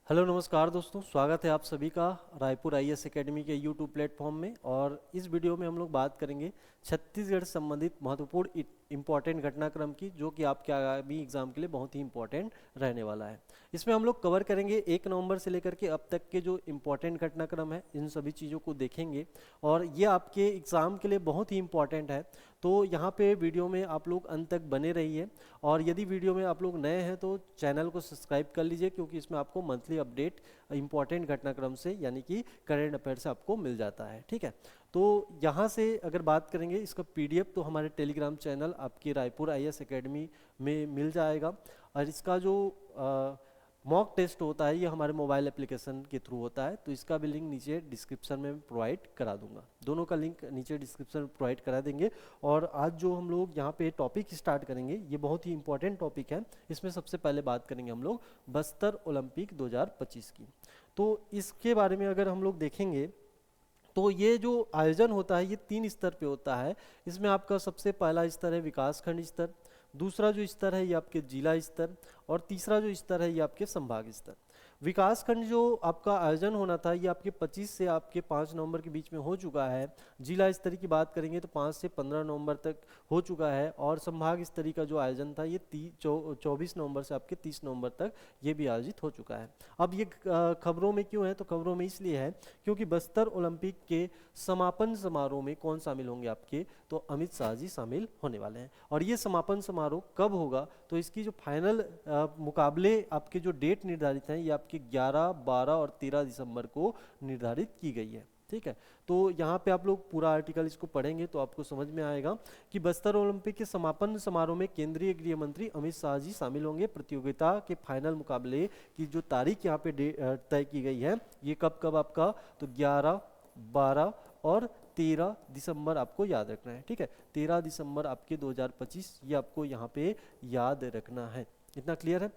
Hello नमस्कार दोस्तों, स्वागत है आप सभी का रायपुर आईएएस एकेडमी के यूट्यूब प्लेटफॉर्म में। और इस वीडियो में हम लोग बात करेंगे छत्तीसगढ़ से संबंधित महत्वपूर्ण इम्पॉर्टेंट घटनाक्रम की, जो कि आपके आगामी एग्जाम के लिए बहुत ही इम्पॉर्टेंट रहने वाला है। इसमें हम लोग कवर करेंगे 1 नवंबर से लेकर के अब तक के जो इम्पॉर्टेंट घटनाक्रम है, इन सभी चीज़ों को देखेंगे और ये आपके एग्ज़ाम के लिए बहुत ही इम्पॉर्टेंट है। तो यहाँ पे वीडियो में आप लोग अंत तक बने रहिए। और यदि वीडियो में आप लोग नए हैं तो चैनल को सब्सक्राइब कर लीजिए, क्योंकि इसमें आपको मंथली अपडेट इंपॉर्टेंट घटनाक्रम से यानी कि करंट अफेयर से आपको मिल जाता है। ठीक है, तो यहाँ से अगर बात करेंगे इसका पीडीएफ तो हमारे टेलीग्राम चैनल आपके रायपुर आईएएस एकेडमी में मिल जाएगा। और इसका जो मॉक टेस्ट होता है ये हमारे मोबाइल एप्लीकेशन के थ्रू होता है, तो इसका भी लिंक नीचे डिस्क्रिप्शन में प्रोवाइड करा दूंगा। दोनों का लिंक नीचे डिस्क्रिप्शन में प्रोवाइड करा देंगे। और आज जो हम लोग यहाँ पे टॉपिक स्टार्ट करेंगे ये बहुत ही इंपॉर्टेंट टॉपिक है। इसमें सबसे पहले बात करेंगे हम लोग बस्तर ओलंपिक 2025 की। तो इसके बारे में अगर हम लोग देखेंगे तो ये जो आयोजन होता है ये 3 स्तर पे होता है। इसमें आपका सबसे पहला स्तर है विकास खंड स्तर, दूसरा जो स्तर है ये आपके जिला स्तर, और तीसरा जो स्तर है ये आपके संभाग स्तर। विकास खंड जो आपका आयोजन होना था ये आपके 25 से आपके 5 नवंबर के बीच में हो चुका है। जिला स्तरीय की बात करेंगे तो 5 से 15 नवंबर तक हो चुका है। और संभाग स्तरीय का जो आयोजन था ये 24 नवंबर से आपके 30 नवंबर तक ये भी आयोजित हो चुका है। अब ये खबरों में क्यों है, तो खबरों में इसलिए है क्योंकि बस्तर ओलंपिक के समापन समारोह में कौन शामिल होंगे आपके, तो अमित शाह जी शामिल होने वाले हैं। और ये समापन समारोह कब होगा, तो इसकी जो फाइनल मुकाबले आपके जो डेट निर्धारित हैं ये आपके 11, 12 और 13 दिसंबर को निर्धारित की गई है। ठीक है, तो यहाँ पे आप लोग पूरा आर्टिकल इसको पढ़ेंगे तो आपको समझ में आएगा कि बस्तर ओलंपिक के समापन समारोह में केंद्रीय गृह मंत्री अमित शाह जी शामिल होंगे। प्रतियोगिता के फाइनल मुकाबले की जो तारीख यहाँ पे तय की गई है ये कब कब आपका, तो 11, 12 और 13 दिसंबर आपको याद रखना है। ठीक है, 13 दिसंबर आपके 2025 ये आपको यहाँ पे याद रखना है। इतना क्लियर है।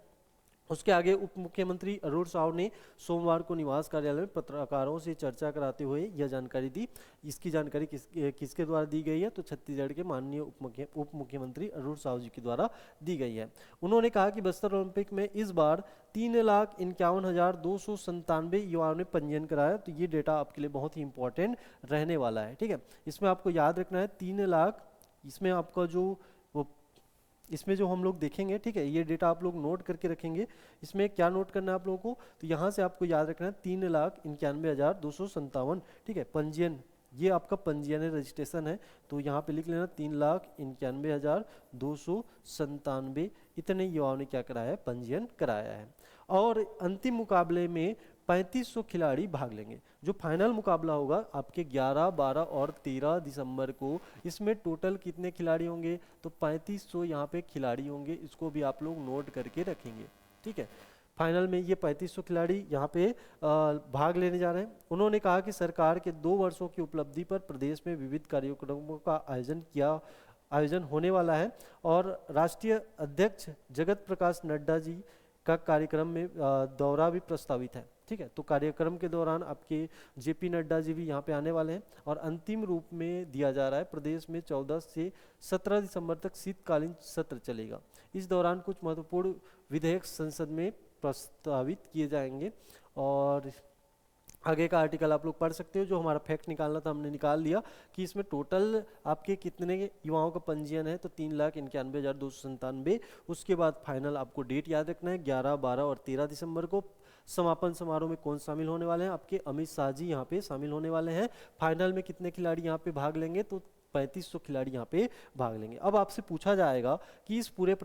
उसके आगे उप मुख्यमंत्री अरुण साव ने सोमवार को निवास कार्यालय में पत्रकारों से चर्चा कराते हुए यह जानकारी दी। इसकी जानकारी किसके द्वारा दी गई है, तो छत्तीसगढ़ के माननीय उप मुख्यमंत्री अरुण साव जी के द्वारा दी गई है। उन्होंने कहा कि बस्तर ओलंपिक में इस बार 3,51,297 युवाओं ने पंजीयन कराया। तो ये डेटा आपके लिए बहुत ही इंपॉर्टेंट रहने वाला है। ठीक है, इसमें आपको याद रखना है 3 लाख, इसमें आपका जो वो इसमें जो हम लोग देखेंगे, ठीक है, ये डेटा आप लोग नोट करके रखेंगे। इसमें क्या नोट करना है आप लोगों को, तो यहाँ से आपको याद रखना है 3,91,257। ठीक है, पंजीयन, ये आपका पंजीयन है, रजिस्ट्रेशन है, तो यहाँ पे लिख लेना 3,91,297 इतने युवाओं ने क्या कराया है, पंजीयन कराया है। और अंतिम मुकाबले में 3500 खिलाड़ी भाग लेंगे। जो फाइनल मुकाबला होगा आपके 11, 12 और 13 दिसंबर को, इसमें टोटल कितने खिलाड़ी होंगे, तो 3500 यहाँ पे खिलाड़ी होंगे। इसको भी आप लोग नोट करके रखेंगे। ठीक है, फाइनल में ये 3500 खिलाड़ी यहाँ पे भाग लेने जा रहे हैं। उन्होंने कहा कि सरकार के 2 वर्षों की उपलब्धि पर प्रदेश में विविध कार्यक्रमों का आयोजन होने वाला है। और राष्ट्रीय अध्यक्ष जगत प्रकाश नड्डा जी का कार्यक्रम में दौरा भी प्रस्तावित है। ठीक है, तो कार्यक्रम के दौरान आपके जेपी नड्डा जी भी यहाँ पे आने वाले हैं। और अंतिम रूप में दिया जा रहा है प्रदेश में 14 से 17 दिसंबर तक शीतकालीन सत्र चलेगा। इस दौरान कुछ महत्वपूर्ण विधेयक संसद में प्रस्तावित किए जाएंगे। और आगे का आर्टिकल आप लोग पढ़ सकते हो। जो हमारा फैक्ट निकालना था हमने निकाल लिया कि इसमें टोटल आपके कितने युवाओं का पंजीयन है, तो 3,91,297। उसके बाद फाइनल आपको डेट याद रखना है 11, 12 और 13 दिसंबर को। समापन समारोह में कौन शामिल होने वाले हैं, आपके अमित शाह जी यहाँ पे शामिल होने वाले हैं। फाइनल में कितने खिलाड़ी यहाँ पे भाग लेंगे, तो 3500 खिलाड़ी यहाँ पे भाग लेंगे। अब आपसे पूछा जाएगा कि इस पूरे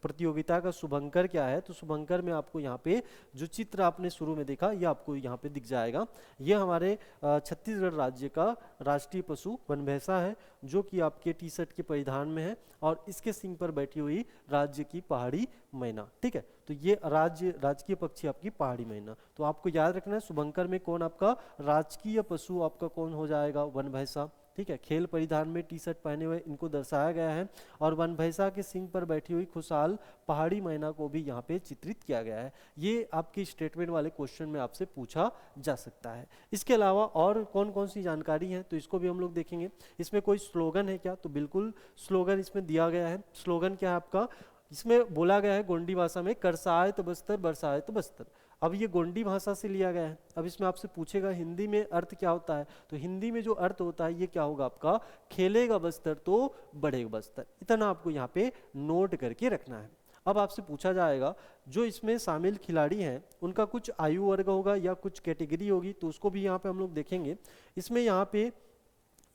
प्रतियोगिता का शुभंकर क्या है, तो शुभंकर में आपको यहाँ पे जो चित्र आपने शुरू में देखा ये आपको यहाँ पे दिख जाएगा। ये हमारे छत्तीसगढ़ राज्य का राष्ट्रीय पशु वन भैंसा है, जो कि आपके टी शर्ट के परिधान में है। और इसके सिंग पर बैठी हुई राज्य की पहाड़ी मैना। ठीक है, तो ये राजकीय पक्षी आपकी पहाड़ी मैना। तो आपको याद रखना है शुभंकर में कौन आपका राजकीय पशु आपका कौन हो जाएगा, वन भैंसा। ठीक है, खेल परिधान में टी शर्ट पहने हुए इनको दर्शाया गया है। और वन भैंसा के सिंग पर बैठी हुई खुशहाल पहाड़ी मैना को भी यहाँ पे चित्रित किया गया है। ये आपकी स्टेटमेंट वाले क्वेश्चन में आपसे पूछा जा सकता है। इसके अलावा और कौन कौन सी जानकारी है, तो इसको भी हम लोग देखेंगे। इसमें कोई स्लोगन है क्या, तो बिल्कुल स्लोगन इसमें दिया गया है। स्लोगन क्या है आपका, इसमें बोला गया है गोंडी भाषा में, करसाए तो बस्तर, बरसाए तो बस्तर। अब ये गोंडी भाषा से लिया गया है। अब इसमें आपसे पूछेगा हिंदी में अर्थ क्या होता है, तो हिंदी में जो अर्थ होता है ये क्या होगा आपका, खेलेगा बस्तर तो बढ़ेगा बस्तर। इतना आपको यहाँ पे नोट करके रखना है। अब आपसे पूछा जाएगा जो इसमें शामिल खिलाड़ी हैं उनका कुछ आयु वर्ग होगा या कुछ कैटेगरी होगी, तो उसको भी यहाँ पे हम लोग देखेंगे। इसमें यहाँ पे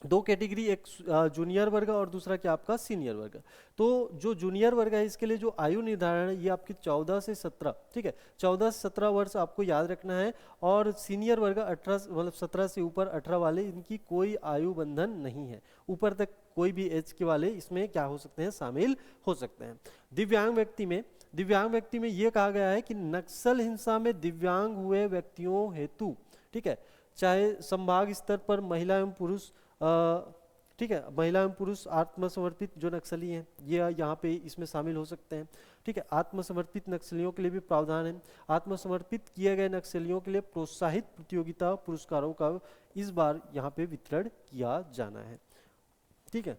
दो कैटेगरी, एक जूनियर वर्ग और दूसरा क्या आपका सीनियर वर्ग। तो जो जूनियर वर्ग है इसके लिए जो आयु निर्धारण है ये आपकी 14 से 17, ठीक है, 14 से 17 वर्ष आपको याद रखना है। और सीनियर वर्ग 18 मतलब 17 से ऊपर 18 वाले, इनकी कोई आयु बंधन नहीं है, ऊपर तक कोई भी एज के वाले इसमें क्या हो सकते हैं, शामिल हो सकते हैं। दिव्यांग व्यक्ति में ये कहा गया है कि नक्सल हिंसा में दिव्यांग हुए व्यक्तियों हेतु, ठीक है, चाहे संभाग स्तर पर महिला एवं पुरुष, ठीक है, महिला एवं पुरुष आत्मसमर्पित जो नक्सली हैं ये यहाँ पे इसमें शामिल हो सकते हैं। ठीक है, आत्मसमर्पित नक्सलियों के लिए भी प्रावधान है। आत्मसमर्पित किए गए नक्सलियों के लिए प्रोत्साहित प्रतियोगिता पुरस्कारों का इस बार यहाँ पे वितरण किया जाना है। ठीक है,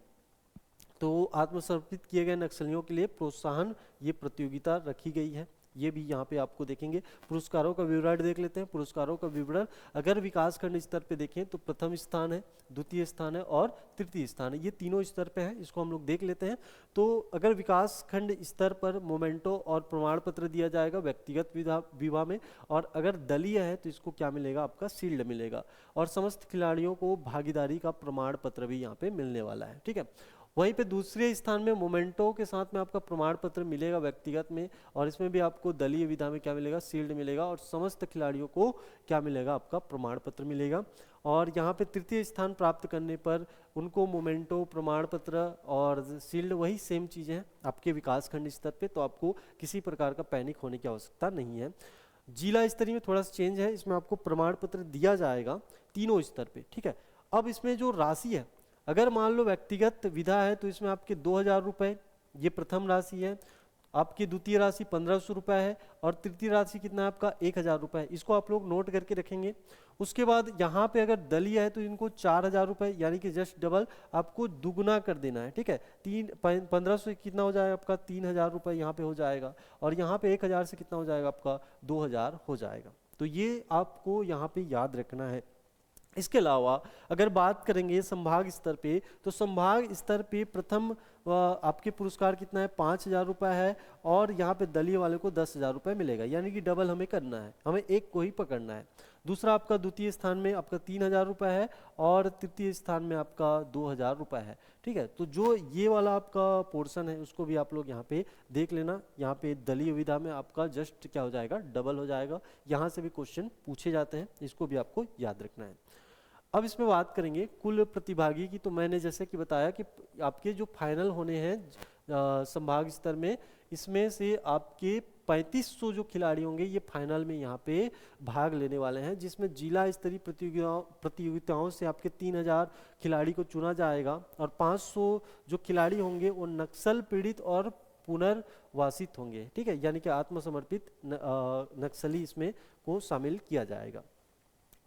तो आत्मसमर्पित किए गए नक्सलियों के लिए प्रोत्साहन ये प्रतियोगिता रखी गई है, ये भी यहाँ पे आपको देखेंगे। पुरस्कारों का विवरण देख लेते हैं। पुरस्कारों का विवरण अगर विकासखंड स्तर पे देखें तो प्रथम स्थान है, द्वितीय स्थान है और तृतीय स्थान है, ये तीनों स्तर पे है, इसको हम लोग देख लेते हैं। तो अगर विकासखंड स्तर पर मोमेंटो और प्रमाण पत्र दिया जाएगा व्यक्तिगत विवाह में, और अगर दलीय है तो इसको क्या मिलेगा, आपका शील्ड मिलेगा, और समस्त खिलाड़ियों को भागीदारी का प्रमाण पत्र भी यहाँ पे मिलने वाला है। ठीक है, वहीं पे दूसरे स्थान में मोमेंटो के साथ में आपका प्रमाण पत्र मिलेगा व्यक्तिगत में, और इसमें भी आपको दलीय विधा में क्या मिलेगा, शील्ड मिलेगा, और समस्त खिलाड़ियों को क्या मिलेगा, आपका प्रमाण पत्र मिलेगा। और यहाँ पे तृतीय स्थान प्राप्त करने पर उनको मोमेंटो, प्रमाण पत्र और शील्ड वही सेम चीज़ें हैं आपके विकासखंड स्तर पे, तो आपको किसी प्रकार का पैनिक होने की आवश्यकता नहीं है। जिला स्तरीय में थोड़ा सा चेंज है, इसमें आपको प्रमाण पत्र दिया जाएगा तीनों स्तर पे। ठीक है, अब इसमें जो राशि है, अगर मान लो व्यक्तिगत विधा है तो इसमें आपके 2000 रुपये ये प्रथम राशि है, आपकी द्वितीय राशि 1500 रुपये है, और तृतीय राशि कितना है आपका 1000 रुपये है। इसको आप लोग नोट करके रखेंगे। उसके बाद यहाँ पे अगर दलीय है तो इनको 4000 रुपये, यानी कि जस्ट डबल आपको दुगुना कर देना है। ठीक है, 1500 कितना हो जाएगा आपका 3000 रुपये यहाँ पे हो जाएगा, और यहाँ पे 1000 से कितना हो जाएगा आपका 2000 हो जाएगा। तो ये आपको यहाँ पे याद रखना है। इसके अलावा अगर बात करेंगे संभाग स्तर पे, तो संभाग स्तर पे प्रथम आपके पुरस्कार कितना है 5000 रुपये है, और यहाँ पे दलीय वाले को 10,000 रुपये मिलेगा, यानी कि डबल हमें करना है, हमें एक को ही पकड़ना है। दूसरा आपका द्वितीय स्थान में आपका 3000 रुपये है, और तृतीय स्थान में आपका 2000 रुपये है। ठीक है, तो जो ये वाला आपका पोर्शन है उसको भी आप लोग यहाँ पे देख लेना। यहाँ पे दलीय विधा में आपका जस्ट क्या हो जाएगा, डबल हो जाएगा। यहाँ से भी क्वेश्चन पूछे जाते हैं, इसको भी आपको याद रखना है। अब इसमें बात करेंगे कुल प्रतिभागी की, तो मैंने जैसे कि बताया कि आपके जो फाइनल होने हैं संभाग स्तर में, इसमें से आपके 3500 जो खिलाड़ी होंगे ये फाइनल में यहाँ पे भाग लेने वाले हैं, जिसमें जिला स्तरीय प्रतियोगिताओं से आपके 3000 खिलाड़ी को चुना जाएगा, और 500 जो खिलाड़ी होंगे वो नक्सल पीड़ित और पुनर्वासित होंगे। ठीक है, यानी कि आत्मसमर्पित नक्सली इसमें को शामिल किया जाएगा।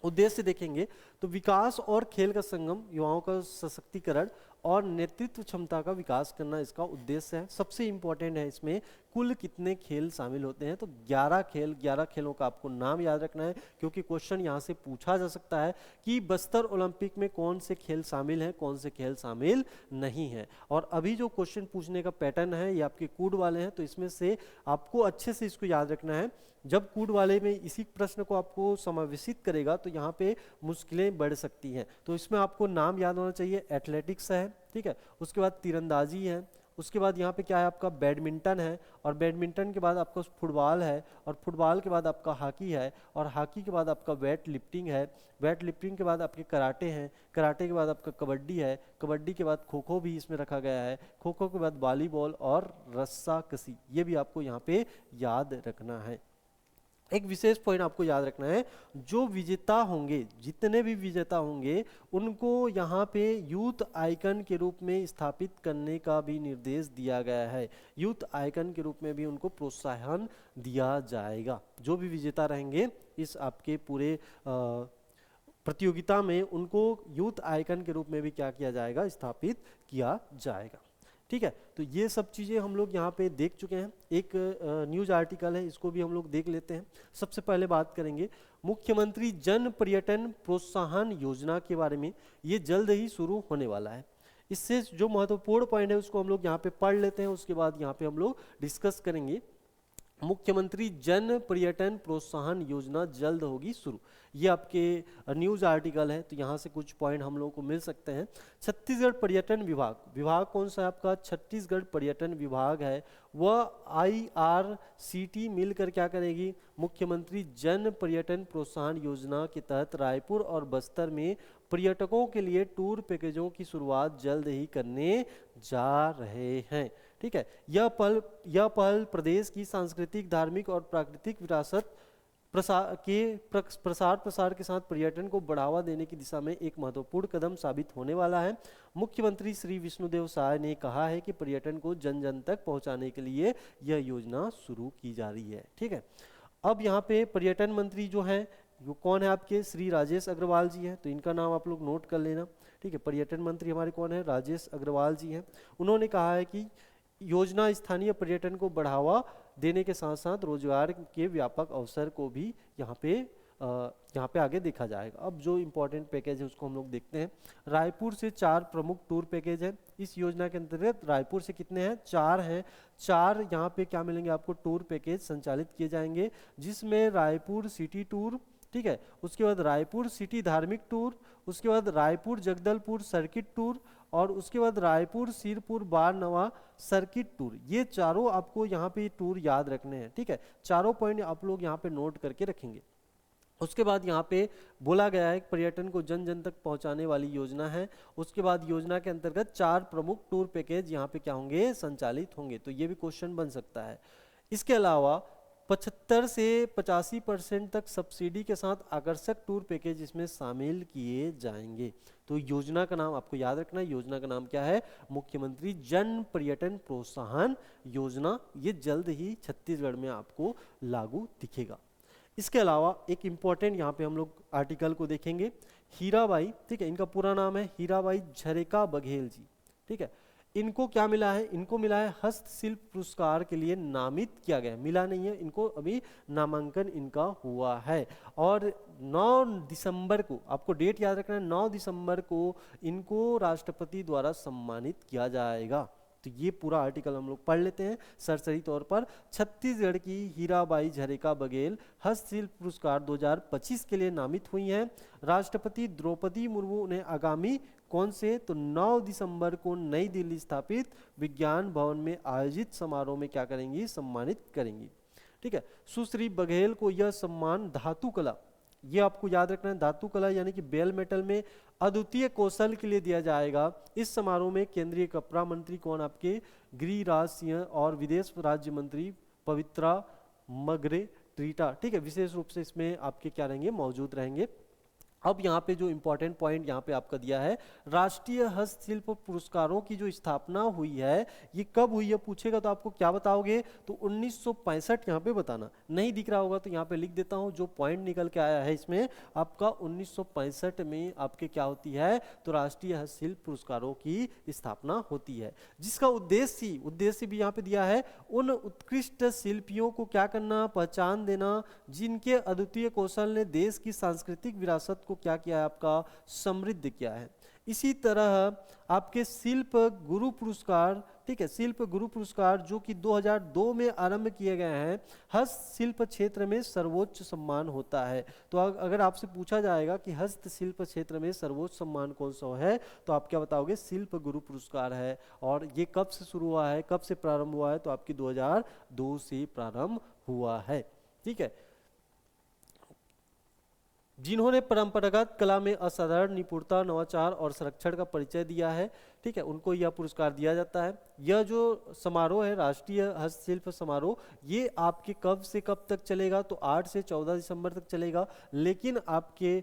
उद्देश्य देखेंगे तो विकास और खेल का संगम, युवाओं का सशक्तिकरण और नेतृत्व क्षमता का विकास करना इसका उद्देश्य है। सबसे इम्पोर्टेंट है इसमें कुल कितने खेल शामिल होते हैं, तो 11 खेल, 11 खेलों का आपको नाम याद रखना है, क्योंकि क्वेश्चन यहाँ से पूछा जा सकता है कि बस्तर ओलंपिक में कौन से खेल शामिल हैं, कौन से खेल शामिल नहीं है। और अभी जो क्वेश्चन पूछने का पैटर्न है ये आपके कूड वाले हैं, तो इसमें से आपको अच्छे से इसको याद रखना है। जब कूड वाले में इसी प्रश्न को आपको समावेशित करेगा तो यहाँ पे मुश्किलें बढ़ सकती हैं। तो इसमें आपको नाम याद होना चाहिए, एथलेटिक्स है, ठीक है, उसके बाद तीरंदाजी है, उसके बाद यहाँ पे क्या है आपका बैडमिंटन है, और बैडमिंटन के बाद आपका फुटबॉल है, और फुटबॉल के बाद आपका हॉकी है, और हॉकी के बाद आपका वेट लिफ्टिंग है, वेट लिफ्टिंग के बाद आपके कराटे हैं, कराटे के बाद आपका कबड्डी है, कबड्डी के बाद खो खो भी इसमें रखा गया है, खो खो के बाद वॉलीबॉल और रस्साकशी, ये भी आपको यहाँ पे याद रखना है। एक विशेष पॉइंट आपको याद रखना है, जो विजेता होंगे, जितने भी विजेता होंगे उनको यहाँ पे यूथ आइकन के रूप में स्थापित करने का भी निर्देश दिया गया है। यूथ आइकन के रूप में भी उनको प्रोत्साहन दिया जाएगा। जो भी विजेता रहेंगे इस आपके पूरे प्रतियोगिता में, उनको यूथ आइकन के रूप में भी क्या किया जाएगा, स्थापित किया जाएगा। ठीक है। तो ये सब चीज़ें हम लोग यहाँ पे देख चुके हैं। एक न्यूज़ आर्टिकल है, इसको भी हम लोग देख लेते हैं। सबसे पहले बात करेंगे मुख्यमंत्री जन पर्यटन प्रोत्साहन योजना के बारे में। ये जल्द ही शुरू होने वाला है। इससे जो महत्वपूर्ण पॉइंट है उसको हम लोग यहाँ पे पढ़ लेते हैं, उसके बाद यहाँ पे हम लोग डिस्कस करेंगे। मुख्यमंत्री जन पर्यटन प्रोत्साहन योजना जल्द होगी शुरू, ये आपके न्यूज़ आर्टिकल है, तो यहाँ से कुछ पॉइंट हम लोगों को मिल सकते हैं। छत्तीसगढ़ पर्यटन विभाग, विभाग कौन सा है आपका? छत्तीसगढ़ पर्यटन विभाग है। वह IRCT मिलकर क्या करेगी? मुख्यमंत्री जन पर्यटन प्रोत्साहन योजना के तहत रायपुर और बस्तर में पर्यटकों के लिए टूर पैकेजों की शुरुआत जल्द ही करने जा रहे हैं। ठीक है। यह पहल प्रदेश की सांस्कृतिक, धार्मिक और प्राकृतिक विरासत प्रसार के साथ पर्यटन को बढ़ावा देने की दिशा में एक महत्वपूर्ण कदम साबित होने वाला है। मुख्यमंत्री श्री विष्णुदेव साय ने कहा है कि पर्यटन को जन जन तक पहुंचाने के लिए यह योजना शुरू की जा रही है। ठीक है। अब यहाँ पे पर्यटन मंत्री जो हैं वो कौन है आपके? श्री राजेश अग्रवाल जी हैं, तो इनका नाम आप लोग नोट कर लेना। ठीक है। पर्यटन मंत्री हमारे कौन है? राजेश अग्रवाल जी हैं। उन्होंने कहा है कि योजना स्थानीय पर्यटन को बढ़ावा देने के साथ साथ रोजगार के व्यापक अवसर को भी यहाँ पे आगे देखा जाएगा। अब जो इम्पोर्टेंट पैकेज है उसको हम लोग देखते हैं। रायपुर से 4 प्रमुख टूर पैकेज है इस योजना के अंतर्गत। रायपुर से कितने हैं? 4 हैं। 4 यहाँ पे क्या मिलेंगे आपको? टूर पैकेज संचालित किए जाएंगे, जिसमें रायपुर सिटी टूर, ठीक है, उसके बाद रायपुर सिटी धार्मिक टूर, उसके बाद रायपुर जगदलपुर सर्किट टूर, और उसके बाद रायपुर सिरपुर बारनवा सर्किट टूर। ये चारों आपको यहाँ पे टूर याद रखने हैं। ठीक है। चारों पॉइंट आप लोग यहाँ पे नोट करके रखेंगे। उसके बाद यहाँ पे बोला गया है पर्यटन को जन जन तक पहुँचाने वाली योजना है। उसके बाद योजना के अंतर्गत 4 प्रमुख टूर पैकेज यहाँ पे क्या होंगे? संचालित होंगे। तो ये भी क्वेश्चन बन सकता है। इसके अलावा 75 से 85% तक सब्सिडी के साथ आकर्षक टूर पैकेज इसमें शामिल किए जाएंगे। तो योजना का नाम आपको याद रखना है। योजना का नाम क्या है? मुख्यमंत्री जन पर्यटन प्रोत्साहन योजना। ये जल्द ही छत्तीसगढ़ में आपको लागू दिखेगा। इसके अलावा एक इम्पॉर्टेंट यहाँ पे हम लोग आर्टिकल को देखेंगे। हीराबाई, ठीक है, इनका पूरा नाम है हीराबाई झरेका बघेल जी। ठीक है। इनको क्या मिला है? इनको मिला है हस्तशिल्प पुरस्कार के लिए नामित किया गया। मिला नहीं है इनको, अभी नामांकन इनका हुआ है। और 9 दिसंबर को, आपको डेट याद रखना है, 9 दिसंबर को इनको राष्ट्रपति द्वारा सम्मानित किया जाएगा। तो ये पूरा आर्टिकल हम लोग पढ़ लेते हैं सरसरी तौर पर। छत्तीसगढ़ की हीराबाई झरेका बघेल हस्तशिल्प पुरस्कार 2025 के लिए नामित हुई हैं। राष्ट्रपति द्रौपदी मुर्मू ने आगामी कौन से? तो 9 दिसंबर को नई दिल्ली स्थापित विज्ञान भवन में आयोजित समारोह में क्या करेंगी? सम्मानित करेंगी। ठीक है। सुश्री बघेल को यह सम्मान धातु कला, ये आपको याद रखना है, धातु कला यानी कि बेल मेटल में अद्वितीय कौशल के लिए दिया जाएगा। इस समारोह में केंद्रीय कपड़ा मंत्री कौन? आपके गिरिराज सिंह और विदेश राज्य मंत्री पवित्रा मगरे ट्रीटा, ठीक है, विशेष रूप से इसमें आपके क्या रहेंगे? मौजूद रहेंगे। अब यहाँ पे जो इम्पोर्टेंट पॉइंट यहाँ पे आपका दिया है, राष्ट्रीय हस्तशिल्प पुरस्कारों की जो स्थापना हुई है ये कब हुई है पूछेगा तो आपको क्या बताओगे? तो 1965 यहाँ पे बताना। नहीं दिख रहा होगा तो यहाँ पे लिख देता हूँ, जो पॉइंट निकल के आया है इसमें आपका 1965 में आपके क्या होती है? तो राष्ट्रीय हस्तशिल्प पुरस्कारों की स्थापना होती है, जिसका उद्देश्य भी यहाँ पे दिया है, उन उत्कृष्ट शिल्पियों को क्या करना? पहचान देना, जिनके अद्वितीय कौशल ने देश की सांस्कृतिक विरासत को क्या किया है? आपका समृद्ध किया है। इसी तरह आपके शिल्प गुरु पुरस्कार, ठीक है, शिल्प गुरु पुरस्कार जो कि 2002 में आरंभ किए गए हैं, हस्तशिल्प क्षेत्र में सर्वोच्च सम्मान होता है। तो अगर आपसे पूछा जाएगा कि हस्तशिल्प क्षेत्र में सर्वोच्च सम्मान कौन सा है, तो आप क्या बताओगे? शिल्प गुरु पुरस्कार है। और ये कब से शुरू हुआ है, कब से प्रारंभ हुआ है? तो आपकी 2002 से प्रारंभ हुआ है। ठीक है। जिन्होंने परंपरागत कला में असाधारण निपुणता, नवाचार और संरक्षण का परिचय दिया है, ठीक है, उनको यह पुरस्कार दिया जाता है। यह जो समारोह है राष्ट्रीय हस्तशिल्प समारोह, ये आपके कब से कब तक चलेगा? तो 8 से 14 दिसंबर तक चलेगा। लेकिन आपके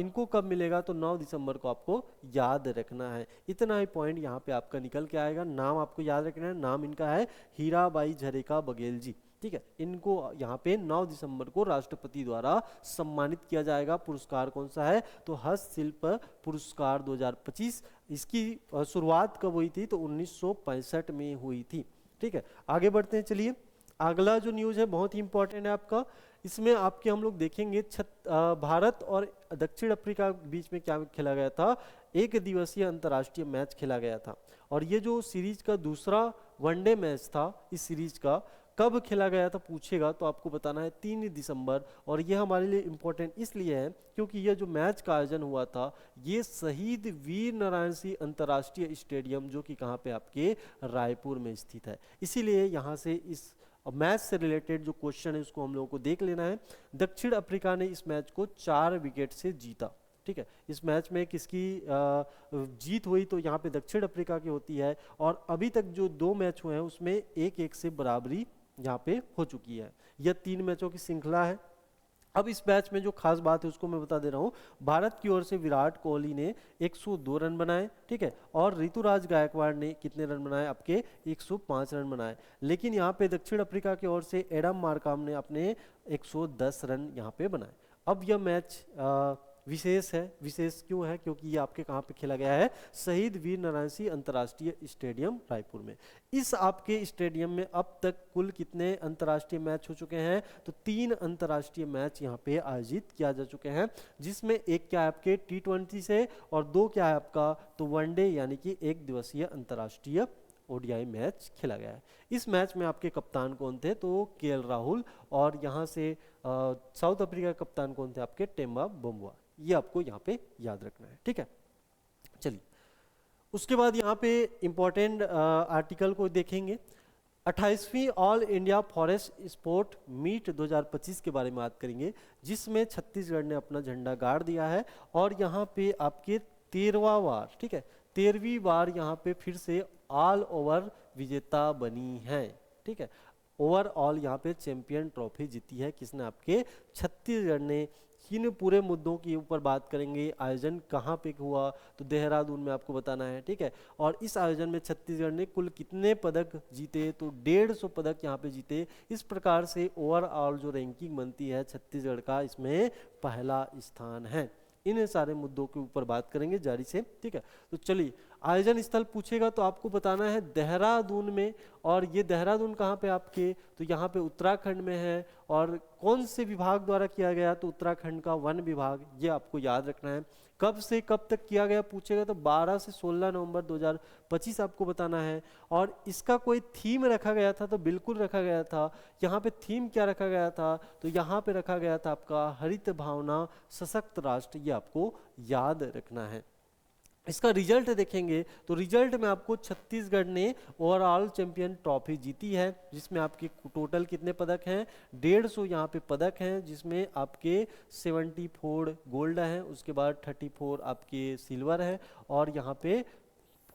इनको कब मिलेगा? तो 9 दिसंबर को आपको याद रखना है। इतना ही पॉइंट यहाँ पे आपका निकल के आएगा। नाम आपको याद रखना है, नाम इनका है हीराबाई झरेका बघेल जी। ठीक है। इनको यहाँ पे 9 दिसंबर को राष्ट्रपति द्वारा सम्मानित किया जाएगा। पुरस्कार कौन सा है? तो हस्तशिल्प पुरस्कार 2025। इसकी शुरुआत कब हुई थी? तो 1965 में हुई थी। ठीक है, आगे बढ़ते हैं। चलिए, अगला जो न्यूज़ है बहुत ही इंपॉर्टेंट है आपका। इसमें आपके हम लोग देखेंगे भारत और दक्षिण अफ्रीका के बीच में क्या खेला गया था? एक दिवसीय अंतर्राष्ट्रीय मैच खेला गया था। और ये जो सीरीज का दूसरा वनडे मैच था, इस सीरीज का कब खेला गया था पूछेगा तो आपको बताना है 3 दिसंबर। और ये हमारे लिए इम्पोर्टेंट इसलिए है क्योंकि यह जो मैच का आयोजन हुआ था ये शहीद वीर नारायण सिंह अंतर्राष्ट्रीय स्टेडियम, जो कि कहाँ पे? आपके रायपुर में स्थित है। इसीलिए यहाँ से इस मैच से रिलेटेड जो क्वेश्चन है उसको हम लोगों को देख लेना है। दक्षिण अफ्रीका ने इस मैच को 4 विकेट से जीता। ठीक है, इस मैच में किसकी जीत हुई? तो यहाँ पे दक्षिण अफ्रीका की होती है। और अभी तक जो 2 मैच हुए हैं उसमें 1-1 से बराबरी यहाँ पे हो चुकी है। यह 3 मैचों की श्रृंखला है। अब इस मैच में जो खास बात है उसको मैं बता दे रहा हूँ। भारत की ओर से विराट कोहली ने 102 रन बनाए। ठीक है, और ऋतुराज गायकवाड़ ने कितने रन बनाए? आपके 105 रन बनाए। लेकिन यहाँ पे दक्षिण अफ्रीका की ओर से एडम मार्करम ने अपने 110 रन यहाँ पे बनाए। अब यह मैच विशेष है। विशेष क्यों है? क्योंकि ये आपके कहाँ पे खेला गया है? शहीद वीर नारायण सिंह अंतर्राष्ट्रीय स्टेडियम रायपुर में। इस आपके स्टेडियम में अब तक कुल कितने अंतर्राष्ट्रीय मैच हो चुके हैं? तो 3 अंतर्राष्ट्रीय मैच यहाँ पे आयोजित किया जा चुके हैं, जिसमें एक क्या है आपके T20 से और 2 क्या है आपका? तो वनडे यानी कि एक दिवसीय अंतर्राष्ट्रीय ओडीआई मैच खेला गया है। इस मैच में आपके कप्तान कौन थे? तो केएल राहुल। और यहाँ से साउथ अफ्रीका के कप्तान कौन थे? आपके टेम्बा बमुआ। ये आपको यहाँ पे याद रखना है। ठीक है, चलिए उसके बाद यहाँ पे इंपॉर्टेंट आर्टिकल को देखेंगे। 28वीं all India forest sport meet 2025 के बारे में बात करेंगे, जिसमें छत्तीसगढ़ ने अपना झंडा गाड़ दिया है। और यहाँ पे आपके 13वां बार, ठीक है, 13वीं बार यहाँ पे फिर से ऑल ओवर विजेता बनी है। ठीक है, ओवरऑल यहाँ पे चैंपियन ट्रॉफी जीती है किसने? आपके छत्तीसगढ़ ने। किन पूरे मुद्दों के ऊपर बात करेंगे? आयोजन कहाँ पे हुआ? तो देहरादून में आपको बताना है। ठीक है, और इस आयोजन में छत्तीसगढ़ ने कुल कितने पदक जीते? तो 150 पदक यहाँ पे जीते। इस प्रकार से ओवरऑल जो रैंकिंग बनती है छत्तीसगढ़ का, इसमें पहला स्थान है। इन सारे मुद्दों के ऊपर बात करेंगे जारी से। ठीक है, तो चलिए, आयोजन स्थल पूछेगा तो आपको बताना है देहरादून में। और ये देहरादून कहाँ पे आपके? तो यहाँ पे उत्तराखंड में है। और कौन से विभाग द्वारा किया गया? तो उत्तराखंड का वन विभाग। ये आपको याद रखना है। कब से कब तक किया गया पूछेगा तो 12 से 16 नवंबर 2025 आपको बताना है। और इसका कोई थीम रखा गया था? तो बिल्कुल रखा गया था। यहाँ पे थीम क्या रखा गया था? तो यहाँ पे रखा गया था आपका हरित भावना सशक्त राष्ट्र। ये आपको याद रखना है। इसका रिजल्ट देखेंगे तो रिजल्ट में आपको छत्तीसगढ़ ने ओवरऑल चैंपियन ट्रॉफी जीती है, जिसमें आपके टोटल कितने पदक हैं? 150 यहाँ पे पदक हैं, जिसमें आपके 74 गोल्ड हैं, उसके बाद 34 आपके सिल्वर है, और यहाँ पे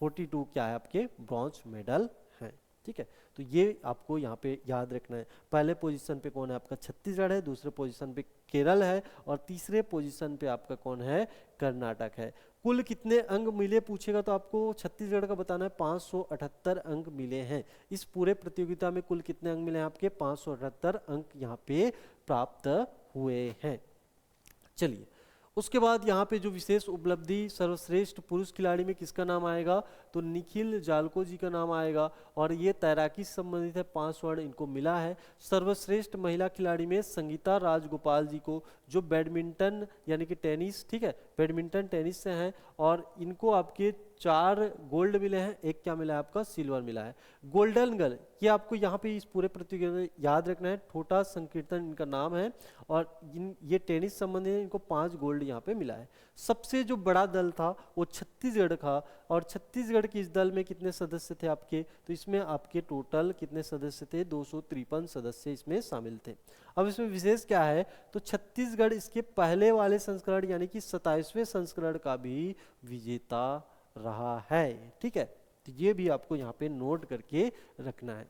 42 क्या है आपके ब्रॉन्ज मेडल हैं। ठीक है, तो ये आपको यहाँ पे याद रखना है। पहले पोजीशन पे कौन है? आपका छत्तीसगढ़ है। दूसरे पोजीशन पे केरल है। और तीसरे पोजीशन पे आपका कौन है? कर्नाटक है। कुल कितने अंक मिले पूछेगा तो आपको छत्तीसगढ़ का बताना है। 578 अंक मिले हैं। इस पूरे प्रतियोगिता में कुल कितने अंक मिले हैं? आपके 578 अंक यहाँ पे प्राप्त हुए हैं। चलिए, उसके बाद यहाँ पे जो विशेष उपलब्धि सर्वश्रेष्ठ पुरुष खिलाड़ी में किसका नाम आएगा? तो निखिल जालको जी का नाम आएगा। और ये तैराकी से संबंधित है, 5 स्वर्ण इनको मिला है। सर्वश्रेष्ठ महिला खिलाड़ी में संगीता राजगोपाल जी को, जो बैडमिंटन यानी कि टेनिस, ठीक है, बैडमिंटन टेनिस से हैं, और इनको आपके 4 गोल्ड मिले हैं, एक क्या मिला है? आपका सिल्वर मिला है। गोल्डन गर्ल, ये आपको यहाँ पे इस पूरे प्रतियोगिता में याद रखना है। ठोटा संकीर्तन इनका नाम है। और ये टेनिस संबंधी है, इनको 5 गोल्ड यहाँ पे मिला है। सबसे जो बड़ा दल था वो छत्तीसगढ़ का। और छत्तीसगढ़ के इस दल में कितने सदस्य थे आपके? तो इसमें आपके टोटल कितने सदस्य थे? 253 सदस्य इसमें शामिल थे। अब इसमें विशेष क्या है? तो छत्तीसगढ़ इसके पहले वाले संस्करण यानी कि 27वें संस्करण का भी विजेता रहा है। ठीक है, तो ये भी आपको यहाँ पे नोट करके रखना है।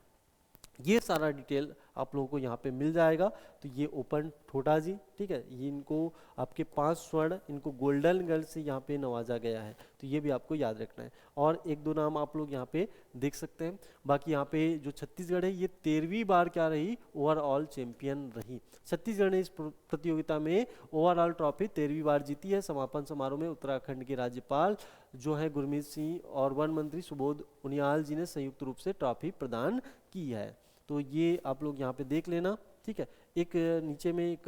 ये सारा डिटेल आप लोगों को यहाँ पे मिल जाएगा। तो ये ओपन ठोटा जी, ठीक है, ये इनको आपके 5 स्वर्ण इनको गोल्डन गर्ल से यहाँ पे नवाजा गया है, तो ये भी आपको याद रखना है। और एक दो नाम आप लोग यहाँ पे देख सकते हैं। बाकी यहाँ पे जो छत्तीसगढ़ है ये 13वीं बार क्या रही, ओवरऑल चैंपियन रही। छत्तीसगढ़ ने इस प्रतियोगिता में ओवरऑल ट्रॉफी 13वीं बार जीती है। समापन समारोह में उत्तराखंड के राज्यपाल जो है गुरमीत सिंह और वन मंत्री सुबोध उनियाल जी ने संयुक्त रूप से ट्रॉफी प्रदान की है। तो ये आप लोग यहाँ पे देख लेना, ठीक है। एक नीचे में एक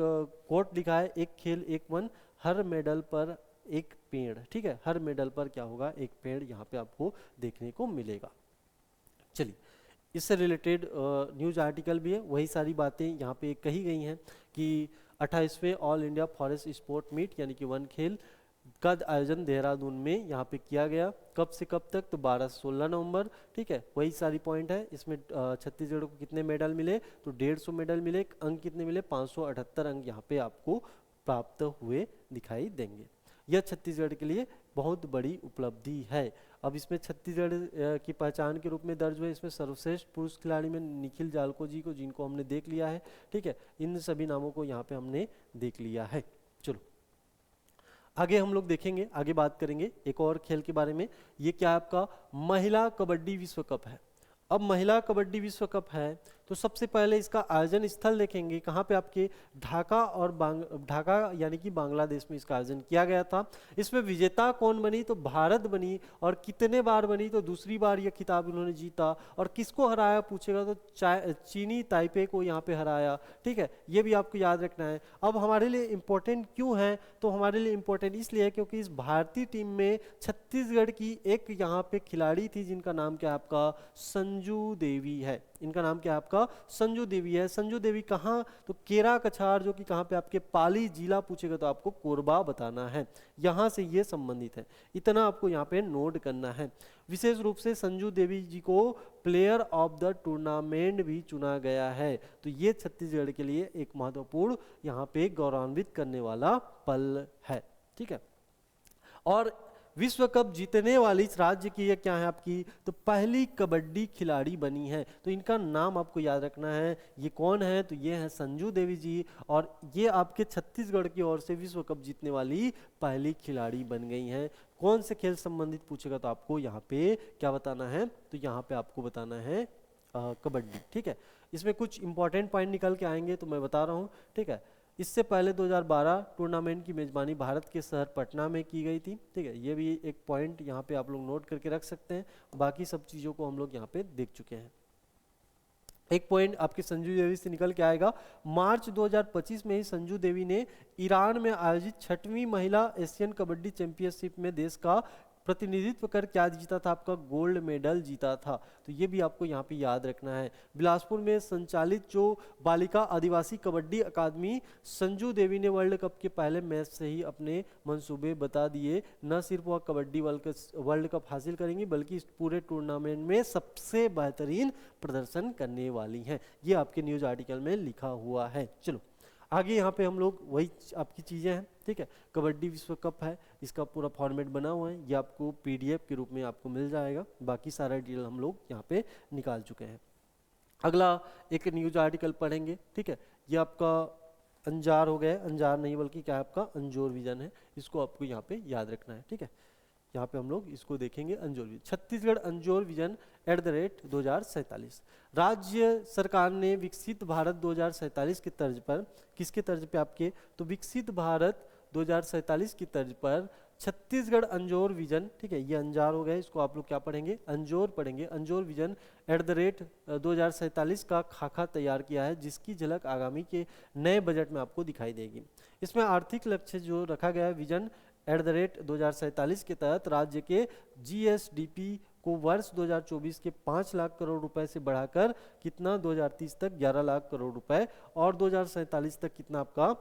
कोट लिखा है, एक खेल एक वन, हर मेडल पर एक पेड़, ठीक है, हर मेडल पर क्या होगा, एक पेड़ यहाँ पे आपको देखने को मिलेगा। चलिए, इससे रिलेटेड न्यूज आर्टिकल भी है, वही सारी बातें यहाँ पे कही गई हैं कि 28वें all India forest sport meet यानी कि वन खेल का आयोजन देहरादून में यहाँ पे किया गया। कब से कब तक, तो 12 से 16 नवंबर, ठीक है, वही सारी पॉइंट है। इसमें छत्तीसगढ़ को कितने मेडल मिले, तो 150 मेडल मिले। अंक कितने मिले, 578 अंक यहाँ पे आपको प्राप्त हुए दिखाई देंगे। यह छत्तीसगढ़ के लिए बहुत बड़ी उपलब्धि है। अब इसमें छत्तीसगढ़ की पहचान के रूप में दर्ज हुए इसमें सर्वश्रेष्ठ पुरुष खिलाड़ी में निखिल जालको जी को, जिनको हमने देख लिया है, ठीक है, इन सभी नामों को यहाँ पे हमने देख लिया है। चलो आगे हम लोग देखेंगे, आगे बात करेंगे एक और खेल के बारे में। ये क्या है, आपका महिला कबड्डी विश्व कप है। अब महिला कबड्डी विश्व कप है तो सबसे पहले इसका आयोजन स्थल देखेंगे कहाँ पे, आपके ढाका और ढाका यानी कि बांग्लादेश में इसका आयोजन किया गया था। इसमें विजेता कौन बनी, तो भारत बनी। और कितने बार बनी, तो दूसरी बार यह खिताब इन्होंने जीता। और किसको हराया पूछेगा तो चीनी ताइपे को यहाँ पे हराया, ठीक है, ये भी आपको याद रखना है। अब हमारे लिए इम्पोर्टेंट क्यों है, तो हमारे लिए इम्पोर्टेंट इसलिए है क्योंकि इस भारतीय टीम में छत्तीसगढ़ की एक यहाँ पे खिलाड़ी थी जिनका नाम क्या है, आपका संजू देवी है। इनका नाम क्या है, आपका संजू देवी है। संजू देवी कहाँ, तो केरा कछार, जो कि कहाँ पे आपके पाली जिला पूछेगा तो आपको कोरबा बताना है, यहाँ से ये संबंधित है। इतना आपको यहाँ पे नोट करना है। विशेष रूप से संजू देवी जी को प्लेयर ऑफ द टूर्नामेंट भी चुना गया है। तो ये छत्तीसगढ़ के लिए एक महत्वपूर्ण यहाँ पे गौरवान्वित करने वाला पल है, ठीक है। और विश्व कप जीतने वाली इस राज्य की ये क्या है आपकी, तो पहली कबड्डी खिलाड़ी बनी है। तो इनका नाम आपको याद रखना है, ये कौन है, तो ये है संजू देवी जी। और ये आपके छत्तीसगढ़ की ओर से विश्व कप जीतने वाली पहली खिलाड़ी बन गई हैं। कौन से खेल संबंधित पूछेगा तो आपको यहाँ पे क्या बताना है, तो यहाँ पे आपको बताना है कबड्डी, ठीक है। इसमें कुछ इंपॉर्टेंट पॉइंट निकल के आएंगे तो मैं बता रहा हूँ, ठीक है। इससे पहले 2012 टूर्नामेंट की मेजबानी भारत के शहर पटना में की गई थी, ठीक है, ये भी एक पॉइंट यहाँ पे आप लोग नोट करके रख सकते हैं। बाकी सब चीज़ों को हम लोग यहाँ पे देख चुके हैं। एक पॉइंट आपके संजू देवी से निकल के आएगा, मार्च 2025 में ही संजू देवी ने ईरान में आयोजित 6वीं महिला एशियन कबड्डी चैंपियनशिप में देश का प्रतिनिधित्व कर क्या जीता था, आपका गोल्ड मेडल जीता था। तो ये भी आपको यहाँ पे याद रखना है। बिलासपुर में संचालित जो बालिका आदिवासी कबड्डी अकादमी, संजू देवी ने वर्ल्ड कप के पहले मैच से ही अपने मंसूबे बता दिए। न सिर्फ वह कबड्डी वर्ल्ड कप हासिल करेंगी बल्कि इस पूरे टूर्नामेंट में सबसे बेहतरीन प्रदर्शन करने वाली हैं। ये आपके न्यूज आर्टिकल में लिखा हुआ है। चलो आगे यहाँ पे हम लोग वही आपकी चीज़ें हैं, ठीक है। कबड्डी विश्व कप है, इसका पूरा फॉर्मेट बना हुआ है, ये आपको पीडीएफ के रूप में आपको मिल जाएगा। बाकी सारा डिटेल हम लोग यहाँ पे निकाल चुके हैं। अगला एक न्यूज आर्टिकल पढ़ेंगे, ठीक है। ये आपका अंजार हो गया, अंजार नहीं बल्कि क्या है आपका अंजोर विजन है, इसको आपको यहाँ पे याद रखना है, ठीक है। यहाँ पे हम लोग इसको देखेंगे, अंजोर विजन, छत्तीसगढ़ अंजोर विजन @2047। राज्य सरकार ने विकसित भारत 2047 की तर्ज पर, किसके तर्ज पे आपके, तो विकसित भारत 2047 की तर्ज पर छत्तीसगढ़ अंजोर विजन, ठीक है, ये अंजार हो गया, इसको आप लोग क्या पढ़ेंगे, अंजोर पढ़ेंगे। अंजोर विजन @2047 का खाका तैयार किया है, जिसकी झलक आगामी के नए बजट में आपको दिखाई देगी। इसमें आर्थिक लक्ष्य जो रखा गया है विजन @2047 के तहत राज्य के जीएसडीपी को वर्ष 2024 के 5 लाख करोड़ रुपए से बढ़ाकर कितना 2030 तक 11 लाख करोड़ रुपए, और 2047 तक कितना आपका,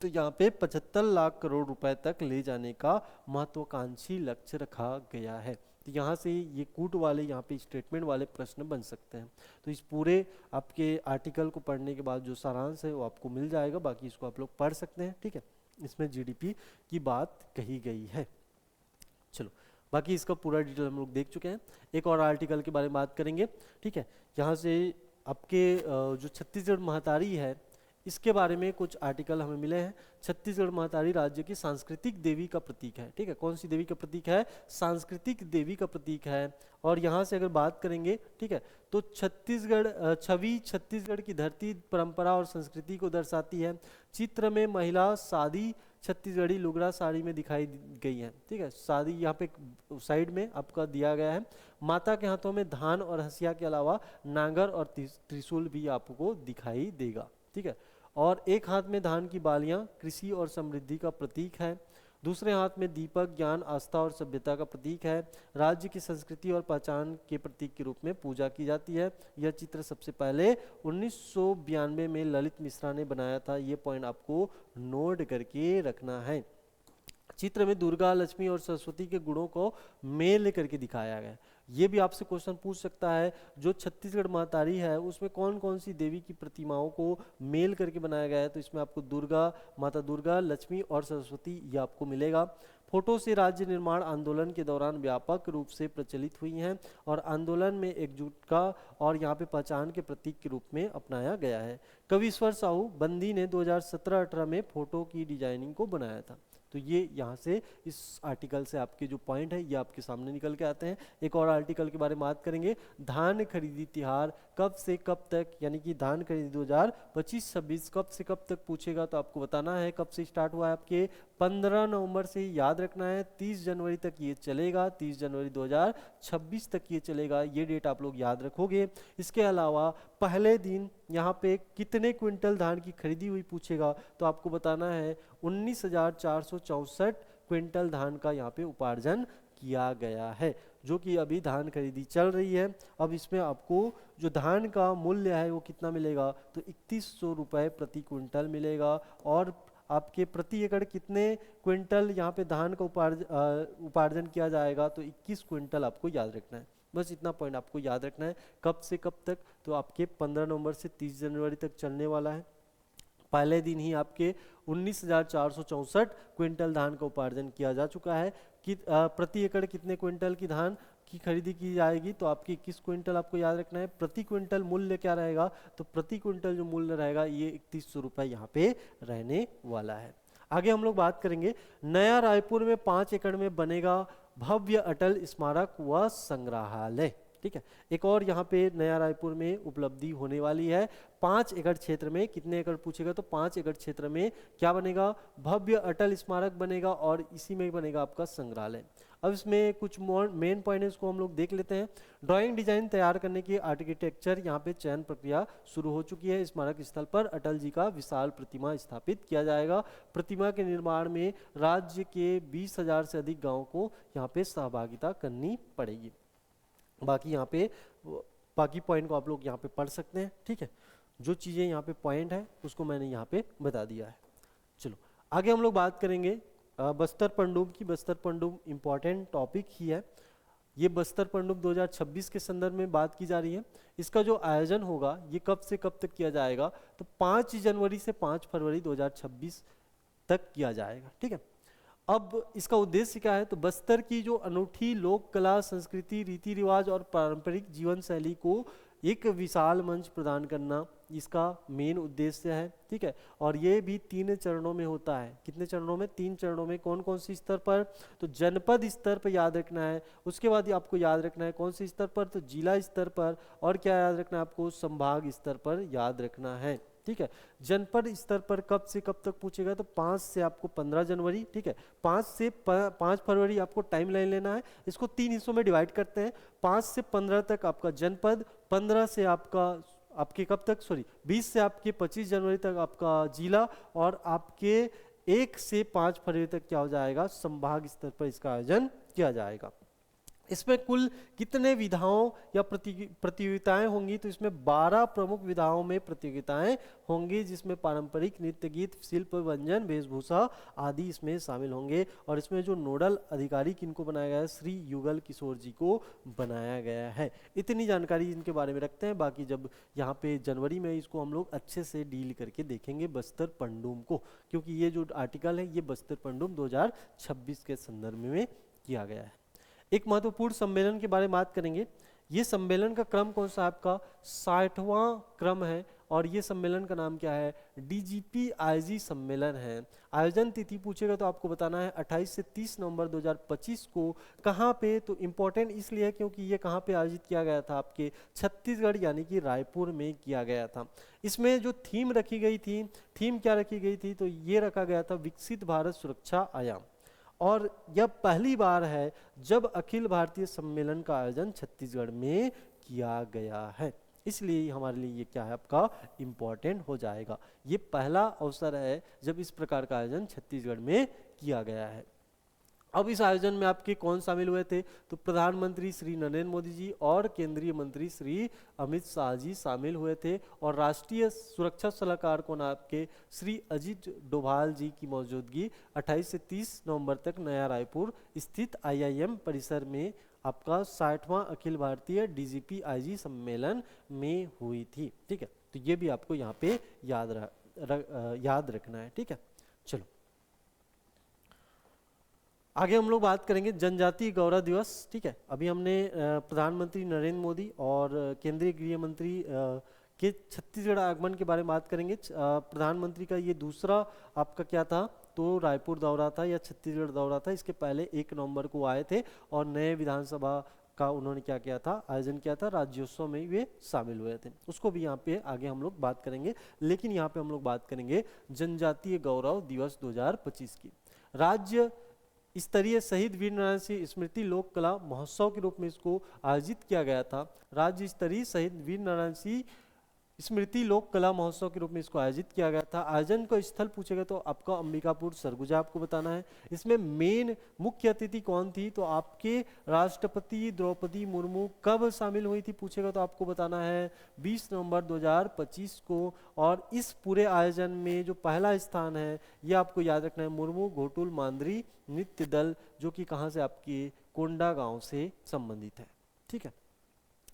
तो यहाँ पे 75 लाख करोड़ रुपए तक ले जाने का महत्वाकांक्षी लक्ष्य रखा गया है। तो यहाँ से ये कूट वाले यहाँ पे स्टेटमेंट वाले प्रश्न बन सकते हैं। तो इस पूरे आपके आर्टिकल को पढ़ने के बाद जो सारांश है वो आपको मिल जाएगा, बाकी इसको आप लोग पढ़ सकते हैं, ठीक है। इसमें जीडीपी की बात कही गई है। चलो बाकी इसका पूरा डिटेल हम लोग देख चुके हैं। एक और आर्टिकल के बारे में बात करेंगे, ठीक है। यहाँ से आपके जो छत्तीसगढ़ महतारी है इसके बारे में कुछ आर्टिकल हमें मिले हैं। छत्तीसगढ़ महतारी राज्य की सांस्कृतिक देवी का प्रतीक है। ठीक है, कौन सी देवी का प्रतीक है? सांस्कृतिक देवी का प्रतीक है। और यहाँ से अगर बात करेंगे, ठीक है, तो छत्तीसगढ़ छवि छत्तीसगढ़ की धरती, परंपरा और संस्कृति को दर्शाती है। चित्र में महिला सादी छत्तीसगढ़ी लुगड़ा साड़ी में दिखाई गई है। ठीक है, सादी यहाँ पे साइड में आपका दिया गया है। माता के हाथों में धान और हंसिया के अलावा नांगर और त्रिशूल भी आपको दिखाई देगा। ठीक है, और एक हाथ में धान की बालियां कृषि और समृद्धि का प्रतीक है। दूसरे हाथ में दीपक ज्ञान, आस्था और सभ्यता का प्रतीक है। राज्य की संस्कृति और पहचान के प्रतीक के रूप में पूजा की जाती है। यह चित्र सबसे पहले 1992 में ललित मिश्रा ने बनाया था। ये पॉइंट आपको नोट करके रखना है। चित्र में दुर्गा, लक्ष्मी और सरस्वती के गुणों को मेल करके दिखाया गया है। ये भी आपसे क्वेश्चन पूछ सकता है, जो छत्तीसगढ़ महतारी है उसमें कौन कौन सी देवी की प्रतिमाओं को मेल करके बनाया गया है? तो इसमें आपको दुर्गा, माता दुर्गा, लक्ष्मी और सरस्वती ये आपको मिलेगा। फोटो से राज्य निर्माण आंदोलन के दौरान व्यापक रूप से प्रचलित हुई हैं और आंदोलन में एकजुटता और यहाँ पे पहचान के प्रतीक के रूप में अपनाया गया है। कविश्वर साहू बंदी ने 2017-18 में फोटो की डिजाइनिंग को बनाया था। तो ये यहाँ से इस आर्टिकल से आपके जो पॉइंट है ये आपके सामने निकल के आते हैं। एक और आर्टिकल के बारे में बात करेंगे, धान खरीदी तिहार कब से कब तक, यानी कि धान खरीदी 2025-26 कब से कब तक पूछेगा तो आपको बताना है कब से स्टार्ट हुआ है। आपके 15 नवंबर से याद रखना है, 30 जनवरी तक ये चलेगा, 30 जनवरी 2026 तक ये चलेगा, ये डेट आप लोग याद रखोगे। इसके अलावा पहले दिन यहाँ पे कितने क्विंटल धान की खरीदी हुई पूछेगा तो आपको बताना है 19,464 क्विंटल धान का यहाँ पे उपार्जन किया गया है, जो कि अभी धान खरीदी चल रही है। अब इसमें आपको जो धान का मूल्य है वो कितना मिलेगा तो 3100 रुपये प्रति क्विंटल मिलेगा। और आपके प्रति एकड़ कितने क्विंटल यहाँ पे धान का उपार्जन किया जाएगा तो 21 क्विंटल आपको याद रखना है। बस इतना पॉइंट आपको याद रखना है। कब से कब तक तो आपके 15 नवंबर से 30 जनवरी तक चलने वाला है। पहले दिन ही आपके 19,464 क्विंटल धान का उपार्जन किया जा चुका है कि प्रति एकड़ कितने क्विंटल की धान की खरीदी की जाएगी तो आपकी 21 क्विंटल आपको याद रखना है। प्रति क्विंटल मूल्य क्या रहेगा तो प्रति क्विंटल जो मूल्य रहेगा ये 3100 रुपये यहाँ पे रहने वाला है। आगे हम लोग बात करेंगे, नया रायपुर में 5 एकड़ में बनेगा भव्य अटल स्मारक व संग्रहालय। ठीक है, एक और यहाँ पे नया रायपुर में उपलब्धि होने वाली है। 5 एकड़ क्षेत्र में, कितने एकड़ पूछेगा तो 5 एकड़ क्षेत्र में क्या बनेगा, भव्य अटल स्मारक बनेगा और इसी में बनेगा आपका संग्रहालय। अब इसमें कुछ मेन पॉइंट्स को हम लोग देख लेते हैं। ड्राइंग डिजाइन तैयार करने की आर्किटेक्चर यहाँ पे चयन प्रक्रिया शुरू हो चुकी है। स्मारक स्थल पर अटल जी का विशाल प्रतिमा स्थापित किया जाएगा। प्रतिमा के निर्माण में राज्य के 20,000 से अधिक गाँव को यहाँ पे सहभागिता करनी पड़ेगी। बाकी यहाँ पे बाकी पॉइंट को आप लोग यहाँ पे पढ़ सकते हैं। ठीक है, जो चीज़ें यहाँ पे पॉइंट है उसको मैंने यहाँ पे बता दिया है। चलो आगे हम लोग बात करेंगे बस्तर पनडुब्बी की। बस्तर पनडुब्बी इम्पॉर्टेंट टॉपिक ही है। ये बस्तर पनडुब्बी 2026 के संदर्भ में बात की जा रही है। इसका जो आयोजन होगा ये कब से कब तक किया जाएगा तो 5 जनवरी से 5 फरवरी 2026 तक किया जाएगा। ठीक है, अब इसका उद्देश्य क्या है तो बस्तर की जो अनूठी लोक कला, संस्कृति, रीति रिवाज और पारंपरिक जीवन शैली को एक विशाल मंच प्रदान करना इसका मेन उद्देश्य है। ठीक है, और ये भी 3 चरणों में होता है। कितने चरणों में? 3 चरणों में। कौन कौन सी स्तर पर तो जनपद स्तर पर याद रखना है। उसके बाद आपको याद रखना है कौन से स्तर पर तो जिला स्तर पर। और क्या याद रखना है आपको, संभाग स्तर पर याद रखना है। ठीक है, जनपद स्तर पर कब से कब तक पूछेगा तो 5 से आपको 15 जनवरी। ठीक है, 5 से 5 फरवरी आपको टाइम लाइन लेना है। इसको 3 हिस्सों में डिवाइड करते हैं। 5 से 15 तक आपका जनपद, 15 से आपके कब तक 20 से आपके 25 जनवरी तक आपका जिला, और आपके 1 से 5 फरवरी तक क्या हो जाएगा, संभाग स्तर पर इसका आयोजन किया जाएगा। इसमें कुल कितने विधाओं या प्रतियोगिताएं होंगी तो इसमें 12 प्रमुख विधाओं में प्रतियोगिताएं होंगी, जिसमें पारंपरिक नृत्य, गीत, शिल्प, व्यंजन, वेशभूषा आदि इसमें शामिल होंगे। और इसमें जो नोडल अधिकारी किनको बनाया गया है, श्री युगल किशोर जी को बनाया गया है। इतनी जानकारी इनके बारे में रखते हैं। बाकी जब यहाँ पे जनवरी में इसको हम लोग अच्छे से डील करके देखेंगे बस्तर पनडुब्बी को, क्योंकि ये जो आर्टिकल है ये बस्तर पनडुब्बी 2026 के संदर्भ में किया गया है। एक महत्वपूर्ण सम्मेलन के बारे में बात करेंगे। ये सम्मेलन का क्रम कौन सा आपका 60वां क्रम है और ये सम्मेलन का नाम क्या है, डीजीपी आईजी सम्मेलन है। आयोजन तिथि पूछेगा तो आपको बताना है 28 से 30 नवंबर 2025 को। कहाँ पे, तो इम्पोर्टेंट इसलिए है क्योंकि ये कहाँ पे आयोजित किया गया था, आपके छत्तीसगढ़ यानी कि रायपुर में किया गया था। इसमें जो थीम रखी गई थी, थीम क्या रखी गई थी, तो ये रखा गया था विकसित भारत सुरक्षा आयाम। और यह पहली बार है जब अखिल भारतीय सम्मेलन का आयोजन छत्तीसगढ़ में किया गया है, इसलिए हमारे लिए ये क्या है आपका इम्पोर्टेंट हो जाएगा। ये पहला अवसर है जब इस प्रकार का आयोजन छत्तीसगढ़ में किया गया है। अब इस आयोजन में आपके कौन शामिल हुए थे, तो प्रधानमंत्री श्री नरेंद्र मोदी जी और केंद्रीय मंत्री श्री अमित शाह जी शामिल हुए थे, और राष्ट्रीय सुरक्षा सलाहकार कौन आपके श्री अजीत डोभाल जी की मौजूदगी 28 से 30 नवंबर तक नया रायपुर स्थित IIM परिसर में आपका 60वां अखिल भारतीय डीजीपी आईजी सम्मेलन में हुई थी। ठीक है, तो ये भी आपको यहाँ पे याद रखना है। ठीक है, चलो आगे हम लोग बात करेंगे जनजातीय गौरव दिवस। ठीक है, अभी हमने प्रधानमंत्री नरेंद्र मोदी और केंद्रीय गृह मंत्री के छत्तीसगढ़ आगमन के बारे में बात करेंगे। प्रधानमंत्री का ये दूसरा आपका क्या था, तो रायपुर दौरा था या छत्तीसगढ़ दौरा था। इसके पहले 1 नवंबर को आए थे और नए विधानसभा का उन्होंने क्या किया था, आयोजन किया था, राज्योत्सव में वे शामिल हुए थे। उसको भी यहाँ पे आगे हम लोग बात करेंगे, लेकिन यहाँ पे हम लोग बात करेंगे जनजातीय गौरव दिवस 2025 की। राज्य स्तरीय शहीद वीर नारायण सिंह स्मृति लोक कला महोत्सव के रूप में इसको आयोजित किया गया था। राज्य स्तरीय शहीद वीर नारायण सिंह स्मृति लोक कला महोत्सव के रूप में इसको आयोजित किया गया था। आयोजन का स्थल पूछेगा तो आपका अंबिकापुर सरगुजा आपको बताना है। इसमें मेन मुख्य अतिथि कौन थी, तो आपके राष्ट्रपति द्रौपदी मुर्मू कब शामिल हुई थी पूछेगा तो आपको बताना है 20 नवंबर 2025 को। और इस पूरे आयोजन में जो पहला स्थान है ये आपको याद रखना है, मुर्मू घोटुल मांदरी नृत्य दल, जो कि कहाँ से, आपके कोंडा गांव से संबंधित है। ठीक है,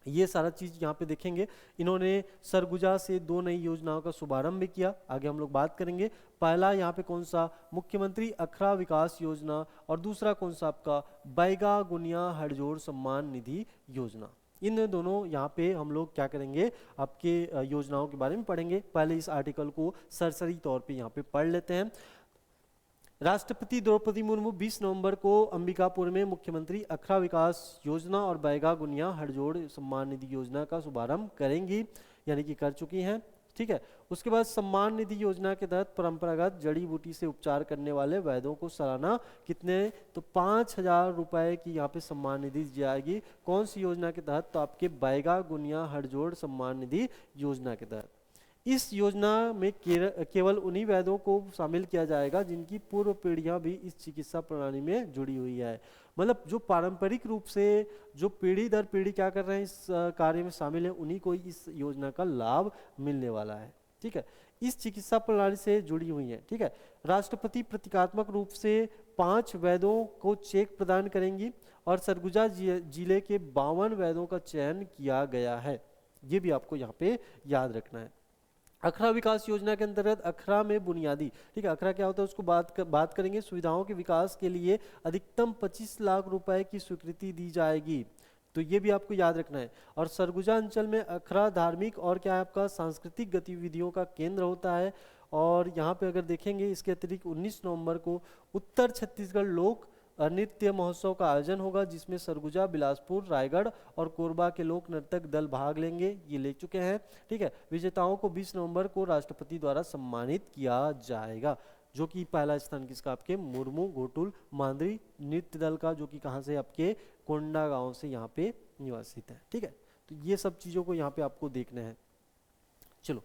ये सारा चीज यहाँ पे देखेंगे। इन्होंने सरगुजा से 2 नई योजनाओं का शुभारंभ भी किया, आगे हम लोग बात करेंगे। पहला यहाँ पे कौन सा, मुख्यमंत्री अखरा विकास योजना, और दूसरा कौन सा आपका बैगा गुनिया हड़जोड़ सम्मान निधि योजना। इन दोनों यहाँ पे हम लोग क्या करेंगे, आपके योजनाओं के बारे में पढ़ेंगे। पहले इस आर्टिकल को सरसरी तौर पे यहाँ पे पढ़ लेते हैं। राष्ट्रपति द्रौपदी मुर्मू 20 नवंबर को अंबिकापुर में मुख्यमंत्री अखरा विकास योजना और बैगा गुनिया हड़जोड़ सम्मान निधि योजना का शुभारंभ करेंगी, यानी कि कर चुकी हैं। ठीक है, उसके बाद सम्मान निधि योजना के तहत परंपरागत जड़ी बूटी से उपचार करने वाले वैद्यों को सालाना कितने, तो 5,000 रुपए की यहाँ पे सम्मान निधि दी जाएगी। कौन सी योजना के तहत, तो आपके बैगा गुनिया हड़जोड़ सम्मान निधि योजना के तहत। इस योजना में केवल उन्हीं वैद्यों को शामिल किया जाएगा जिनकी पूर्व पीढ़ियां भी इस चिकित्सा प्रणाली में जुड़ी हुई है। मतलब जो पारंपरिक रूप से जो पीढ़ी दर पीढ़ी क्या कर रहे हैं, इस कार्य में शामिल है, उन्हीं को इस योजना का लाभ मिलने वाला है। ठीक है, इस चिकित्सा प्रणाली से जुड़ी हुई है। ठीक है, राष्ट्रपति प्रतीकात्मक रूप से 5 वैद्यों को चेक प्रदान करेंगी और सरगुजा जिले के 52 वैद्यों का चयन किया गया है। ये भी आपको यहाँ पे याद रखना है। अखरा विकास योजना के अंतर्गत अखरा में बुनियादी, ठीक है, अखरा क्या होता है उसको बात करेंगे। सुविधाओं के विकास के लिए अधिकतम 25 लाख रुपए की स्वीकृति दी जाएगी, तो ये भी आपको याद रखना है। और सरगुजा अंचल में अखरा धार्मिक और क्या है आपका सांस्कृतिक गतिविधियों का केंद्र होता है। और यहाँ पे अगर देखेंगे इसके अतिरिक्त 19 नवंबर को उत्तर छत्तीसगढ़ लोक नृत्य महोत्सव का आयोजन होगा, जिसमें सरगुजा, बिलासपुर, रायगढ़ और कोरबा के लोक नर्तक दल भाग लेंगे, ये ले चुके हैं। ठीक है, विजेताओं को 20 नवंबर को राष्ट्रपति द्वारा सम्मानित किया जाएगा, जो कि पहला स्थान किसका, आपके मुर्मू घोटुल मांदरी नृत्य दल का, जो कि कहाँ से, आपके कोंडा गांव से यहाँ पे निवासित है। ठीक है, तो ये सब चीज़ों को यहाँ पे आपको देखना है। चलो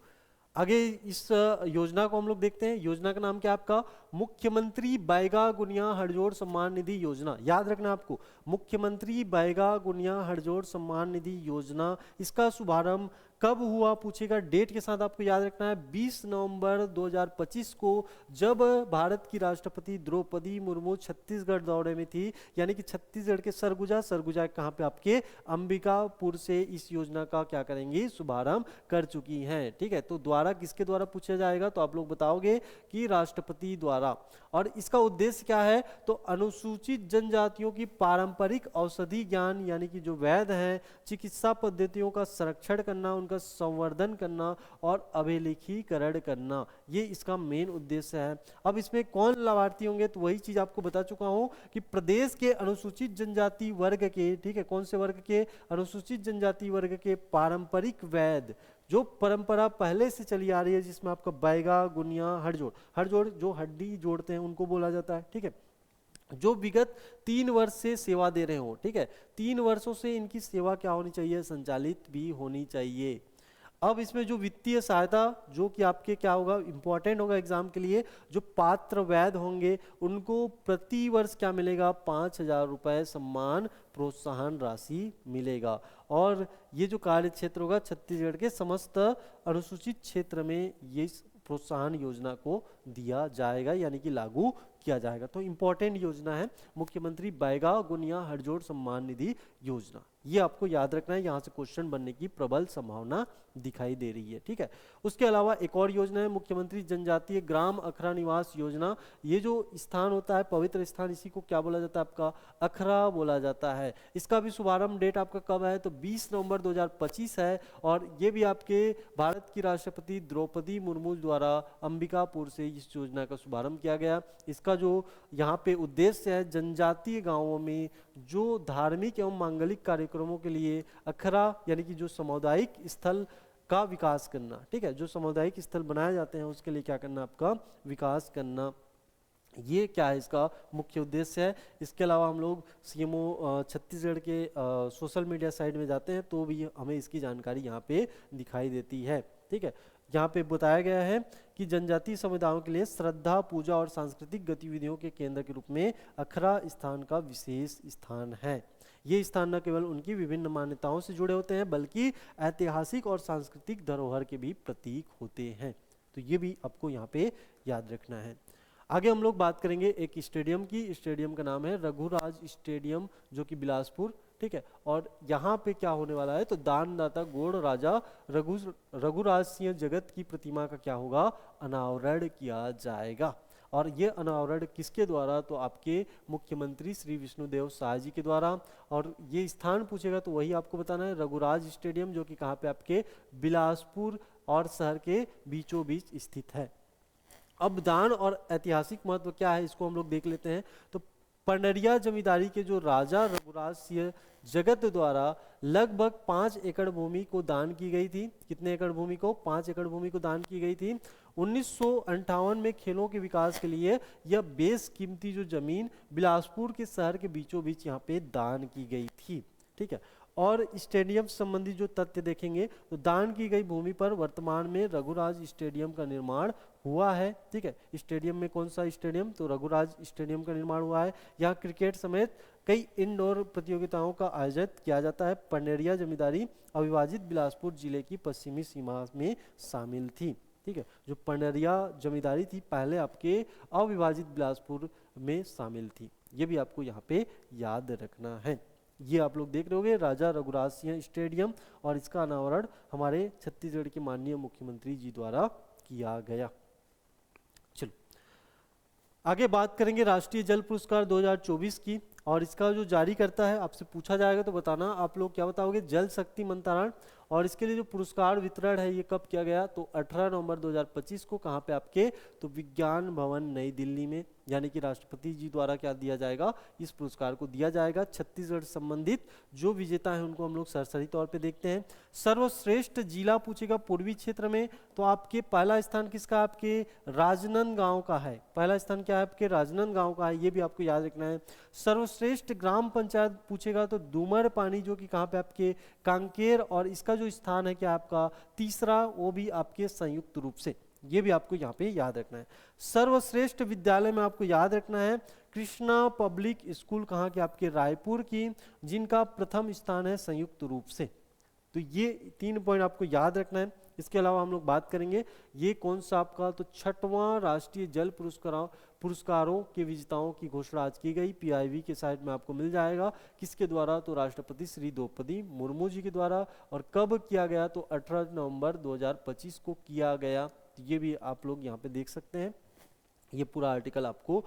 आगे इस योजना को हम लोग देखते हैं। योजना का नाम क्या है आपका, मुख्यमंत्री बैगा गुनिया हड़जोड़ सम्मान निधि योजना। याद रखना आपको, मुख्यमंत्री बैगा गुनिया हड़जोड़ सम्मान निधि योजना। इसका शुभारंभ कब हुआ पूछेगा, डेट के साथ आपको याद रखना है 20 नवंबर 2025 को, जब भारत की राष्ट्रपति द्रौपदी मुर्मू छत्तीसगढ़ दौरे में थी, यानी कि छत्तीसगढ़ के सरगुजा, सरगुजा कहाँ पे आपके अंबिकापुर से इस योजना का क्या करेंगी, शुभारंभ कर चुकी हैं। ठीक है, तो द्वारा किसके द्वारा पूछा जाएगा, तो आप लोग बताओगे कि राष्ट्रपति द्वारा। और इसका उद्देश्य क्या है, तो अनुसूचित जनजातियों की पारंपरिक औषधि ज्ञान यानी कि जो वैध हैं, चिकित्सा पद्धतियों का संरक्षण करना, उनका संवर्धन करना और अभिलेखीकरण करना, ये इसका मेन उद्देश्य है। अब इसमें कौन लाभार्थी होंगे, तो वही चीज आपको बता चुका हूं कि प्रदेश के अनुसूचित जनजाति वर्ग के, ठीक है, कौन से वर्ग के, अनुसूचित जनजाति वर्ग के पारंपरिक वैध, जो परंपरा पहले से चली आ रही है, जिसमें आपका बैगा, गुनिया, हड़जोड़, हड़जोड़ जो हड्डी जोड़ते हैं उनको बोला जाता है। ठीक है, जो विगत 3 वर्ष से सेवा दे रहे हो, ठीक है, 3 वर्षों से इनकी सेवा क्या होनी चाहिए, संचालित भी होनी चाहिए। अब इसमें जो वित्तीय सहायता, जो कि आपके क्या होगा, इंपॉर्टेंट होगा एग्जाम के लिए, जो पात्र वैध होंगे उनको प्रति वर्ष क्या मिलेगा, 5,000 रुपए सम्मान प्रोत्साहन राशि मिलेगा। और ये जो कार्य क्षेत्र होगा छत्तीसगढ़ के समस्त अनुसूचित क्षेत्र में ये प्रोत्साहन योजना को दिया जाएगा, यानी कि लागू किया जाएगा। तो इंपॉर्टेंट योजना है मुख्यमंत्री बैगा गुनिया हड़जोड़ सम्मान निधि योजना, ये आपको याद रखना है, यहाँ से क्वेश्चन बनने की प्रबल संभावना दिखाई दे रही है। ठीक है, उसके अलावा एक और योजना है मुख्यमंत्री जनजातीय ग्राम अखरा निवास योजना। ये जो स्थान होता है, पवित्र स्थान, इसी को क्या बोला जाता है, आपका अखरा बोला जाता है। इसका भी शुभारंभ डेट आपका कब है, तो 20 नवंबर 2025 है। और ये भी आपके भारत की राष्ट्रपति द्रौपदी मुर्मू द्वारा अंबिकापुर से इस योजना का शुभारंभ किया गया। इसका जो यहाँ पे उद्देश्य है, जनजातीय गांवों में जो धार्मिक एवं मांगलिक कार्यक्रमों के लिए अखरा यानी कि जो सामुदायिक स्थल का विकास करना। ठीक है, जो सामुदायिक स्थल बनाए जाते हैं उसके लिए क्या करना, आपका विकास करना, ये क्या है, इसका मुख्य उद्देश्य है। इसके अलावा हम लोग सीएमओ छत्तीसगढ़ के सोशल मीडिया साइट में जाते हैं तो भी हमें इसकी जानकारी यहाँ पे दिखाई देती है। ठीक है, यहाँ पे बताया गया है कि जनजातीय समुदायों के लिए श्रद्धा, पूजा और सांस्कृतिक गतिविधियों के केंद्र के रूप में अखरा स्थान का विशेष स्थान है। ये स्थान न केवल उनकी विभिन्न मान्यताओं से जुड़े होते हैं बल्कि ऐतिहासिक और सांस्कृतिक धरोहर के भी प्रतीक होते हैं। तो ये भी आपको यहाँ पे याद रखना है। आगे हम लोग बात करेंगे एक स्टेडियम की। स्टेडियम का नाम है रघुराज स्टेडियम, जो कि बिलासपुर। ठीक है, और यहाँ पे क्या होने वाला है, तो दानदाता गोड़ राजा रघुराज सिंह जगत की प्रतिमा का क्या होगा, अनावरण किया जाएगा। और ये अनावरण किसके द्वारा, तो आपके मुख्यमंत्री श्री विष्णुदेव साय जी के द्वारा। और ये स्थान पूछेगा तो वही आपको बताना है, रघुराज स्टेडियम, जो कि कहाँ पे, आपके बिलासपुर और शहर के बीचों बीच स्थित है। अब दान और ऐतिहासिक महत्व क्या है, इसको हम लोग देख लेते हैं। तो पंडरिया जमींदारी के जो राजा रघुराज सिंह जगत द्वारा लगभग 5 एकड़ भूमि को दान की गई थी। कितने एकड़ भूमि को, 5 एकड़ भूमि को दान की गई थी। 1958 में खेलों के विकास के लिए यह बेस कीमती जो जमीन बिलासपुर के शहर के बीचों बीच यहाँ पे दान की गई थी। ठीक है, और स्टेडियम संबंधी जो तथ्य देखेंगे तो दान की गई भूमि पर वर्तमान में रघुराज स्टेडियम का निर्माण हुआ है। ठीक है, स्टेडियम में कौन सा स्टेडियम, तो रघुराज स्टेडियम का निर्माण हुआ है। यहाँ क्रिकेट समेत कई इंडोर प्रतियोगिताओं का आयोजन किया जाता है। पंडेरिया जमींदारी अविभाजित बिलासपुर जिले की पश्चिमी सीमा में शामिल थी। ठीक है, जो पंडेरिया जमींदारी थी पहले आपके अविभाजित बिलासपुर में शामिल थी। ये भी आपको यहाँ पे याद रखना है। ये आप लोग देख रहे होंगे राजा रघुराज सिंह स्टेडियम, और इसका अनावरण हमारे छत्तीसगढ़ के माननीय मुख्यमंत्री जी द्वारा किया गया। चलो आगे बात करेंगे राष्ट्रीय जल पुरस्कार 2024 की। और इसका जो जारी करता है, आपसे पूछा जाएगा तो बताना, आप लोग क्या बताओगे, जल शक्ति मंत्रालय। और इसके लिए जो पुरस्कार वितरण है ये कब किया गया, तो 18 नवंबर 2025 को। कहाँ पे, आपके तो विज्ञान भवन नई दिल्ली में, यानी कि राष्ट्रपति जी द्वारा क्या दिया जाएगा, इस पुरस्कार को दिया जाएगा। छत्तीसगढ़ संबंधित जो विजेता हैं उनको हम लोग सरसरी तौर पे देखते हैं। सर्वश्रेष्ठ जिला पूछेगा पूर्वी क्षेत्र में, तो आपके पहला स्थान किसका, आपके राजनांदगांव का है। पहला स्थान क्या है, आपके राजनांदगांव का है, ये भी आपको याद रखना है। सर्वश्रेष्ठ ग्राम पंचायत पूछेगा तो डूमर पानी, जो कि कहाँ पे, आपके कांकेर, और इसका जो स्थान है क्या आपका तीसरा, वो भी आपके संयुक्त रूप से। ये भी आपको यहाँ पे याद रखना है। सर्वश्रेष्ठ विद्यालय में आपको याद रखना है कृष्णा पब्लिक स्कूल, कहाँ के, आपके रायपुर की, जिनका प्रथम स्थान है संयुक्त रूप से। तो ये 3 पॉइंट आपको याद रखना है। इसके अलावा हम लोग बात करेंगे ये कौन सा आपका, तो 6वां राष्ट्रीय जल पुरस्कारों के विजेताओं की घोषणा आज की गई। पीआईबी के साइट में आपको मिल जाएगा। किसके द्वारा, तो राष्ट्रपति श्री द्रौपदी मुर्मू जी के द्वारा। और कब किया गया, तो 18 नवंबर 2025 को किया गया। तो ये भी आप लोग यहाँ पे देख सकते हैं। ये पूरा आर्टिकल आपको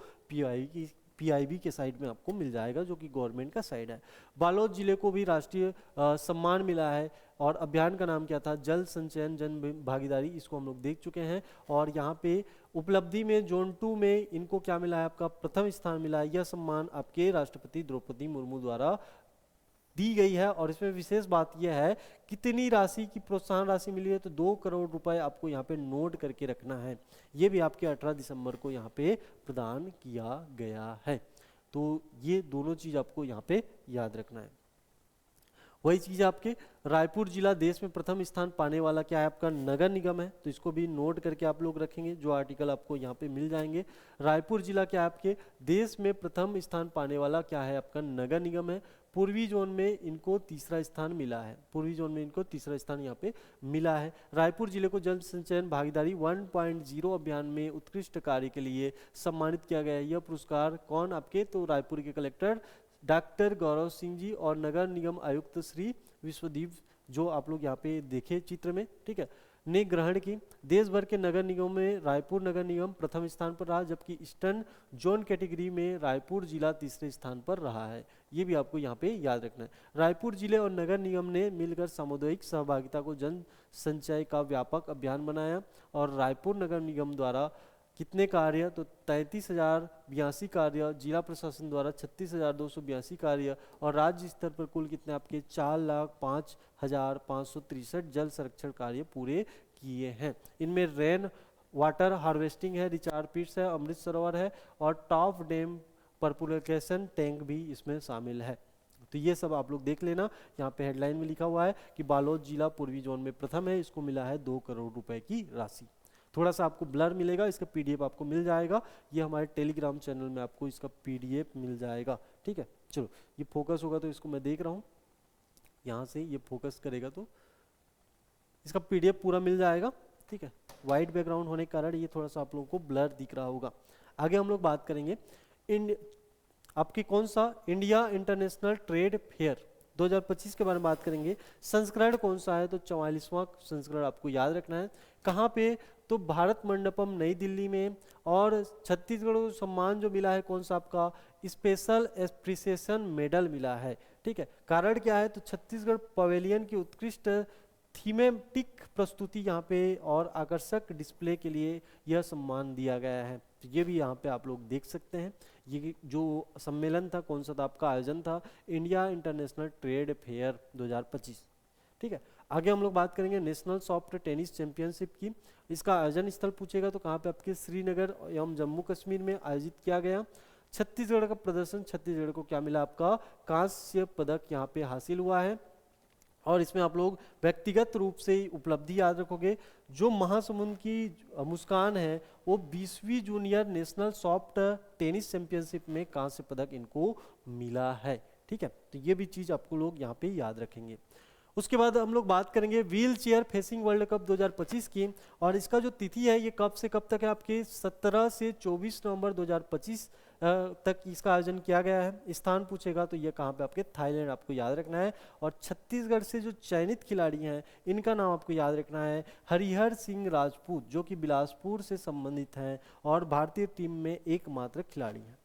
पीआईबी के साइट में आपको मिल जाएगा, जो कि गवर्नमेंट का साइट है। बालोद जिले को भी राष्ट्रीय सम्मान मिला है, और अभियान का नाम क्या था, जल संचयन जन भागीदारी। इसको हम लोग देख चुके हैं। और यहाँ पे उपलब्धि में जोन 2 में इनको क्या मिला है, आपका प्रथम स्थान मिला है। यह सम्मान आपके राष्ट्रपति द्रौपदी मुर्मू द्वारा दी गई है। और इसमें विशेष बात यह है, कितनी राशि की प्रोत्साहन राशि मिली है, तो 2 करोड़ रुपए आपको यहाँ पे नोट करके रखना है। ये भी आपके 18 दिसंबर को यहाँ पे प्रदान किया गया है। तो ये दोनों चीज आपको यहाँ पे याद रखना है। वही चीज आपके रायपुर जिला देश में प्रथम स्थान पाने वाला क्या है, आपका नगर निगम है। तो इसको भी नोट करके आप लोग रखेंगे, जो आर्टिकल आपको यहाँ पे मिल जाएंगे। रायपुर जिला क्या है, आपके देश में प्रथम स्थान पाने वाला क्या है, आपका नगर निगम है। पूर्वी जोन में इनको तीसरा स्थान मिला है। पूर्वी जोन में इनको तीसरा स्थान यहाँ पे मिला है। रायपुर जिले को जल संचयन भागीदारी 1.0 अभियान में उत्कृष्ट कार्य के लिए सम्मानित किया गया है। यह पुरस्कार कौन, आपके तो रायपुर के कलेक्टर डॉक्टर गौरव सिंह जी और नगर निगम आयुक्त श्री विश्वदीप, जो आप लोग यहाँ पे देखे चित्र में, ठीक है, ने ग्रहण की। देश भर के नगर निगमों में रायपुर नगर निगम प्रथम स्थान पर रहा, जबकि ईस्टर्न जोन कैटेगरी में रायपुर जिला तीसरे स्थान पर रहा है। ये भी आपको यहाँ पे याद रखना है। रायपुर जिले और नगर निगम ने मिलकर सामुदायिक सहभागिता को जन संचय का व्यापक अभियान बनाया। और रायपुर नगर निगम द्वारा कितने कार्य, तो 33,082 कार्य, जिला प्रशासन द्वारा 36,282 कार्य, और राज्य स्तर पर कुल कितने आपके 4,05,563 जल संरक्षण कार्य पूरे किए हैं। इनमें रेन वाटर हार्वेस्टिंग है, रिचार्ज पिट्स है, अमृत सरोवर है, और टॉप डैम परपुलेशन टैंक भी इसमें शामिल है। तो ये सब आप लोग देख लेना। यहाँ पे हेडलाइन में लिखा हुआ है कि बालोद जिला पूर्वी जोन में प्रथम है, इसको मिला है 2 करोड़ रुपए की राशि। थोड़ा सा आपको ब्लर मिलेगा, इसका पीडीएफ आपको मिल जाएगा। ये हमारे टेलीग्राम चैनल में आपको इसका पीडीएफ मिल जाएगा, ठीक है। चलो, ये फोकस होगा तो इसको मैं देख रहा हूँ, यहाँ से ये फोकस करेगा तो इसका पीडीएफ पूरा मिल जाएगा, ठीक है। वाइट बैकग्राउंड होने के कारण ये थोड़ा सा आप लोगों को ब्लर दिख रहा होगा। आगे हम लोग बात करेंगे आपकी कौन सा, इंडिया इंटरनेशनल ट्रेड फेयर 2025 के बारे में बात करेंगे। संस्करण कौन सा है, तो 44वां संस्करण आपको याद रखना है। कहाँ पे, तो भारत मंडपम नई दिल्ली में। और छत्तीसगढ़ को सम्मान जो मिला है कौन सा, आपका स्पेशल एप्रिसिएशन मेडल मिला है, ठीक है। कारण क्या है, तो छत्तीसगढ़ पवेलियन की उत्कृष्ट थीमेटिक प्रस्तुति यहाँ पे और आकर्षक डिस्प्ले के लिए यह सम्मान दिया गया है। तो ये भी यहाँ पे आप लोग देख सकते हैं। ये जो सम्मेलन था कौन सा था, आपका आयोजन था इंडिया इंटरनेशनल ट्रेड फेयर 2025, ठीक है। आगे हम लोग बात करेंगे नेशनल सॉफ्ट टेनिस चैंपियनशिप की। इसका आयोजन स्थल पूछेगा तो कहाँ पे, आपके श्रीनगर एवं जम्मू कश्मीर में आयोजित किया गया। छत्तीसगढ़ का प्रदर्शन, छत्तीसगढ़ को क्या मिला, आपका कांस्य पदक यहाँ पे हासिल हुआ है। और इसमें आप लोग व्यक्तिगत रूप से उपलब्धि याद रखोगे। जो महासमुंद की मुस्कान है वो 20वीं junior national soft tennis championship में कांस्य पदक इनको मिला है, ठीक है। तो ये भी चीज आपको लोग यहाँ पे याद रखेंगे। उसके बाद हम लोग बात करेंगे wheel chair facing world cup 2025 की। और इसका जो तिथि है ये कब से कब तक है, आपके 17 से 24 नवंबर 2025 तक इसका आयोजन किया गया है। स्थान पूछेगा तो ये कहाँ पे, आपके थाईलैंड आपको याद रखना है। और छत्तीसगढ़ से जो चयनित खिलाड़ी हैं इनका नाम आपको याद रखना है, हरिहर सिंह राजपूत, जो कि बिलासपुर से संबंधित हैं और भारतीय टीम में एकमात्र खिलाड़ी हैं,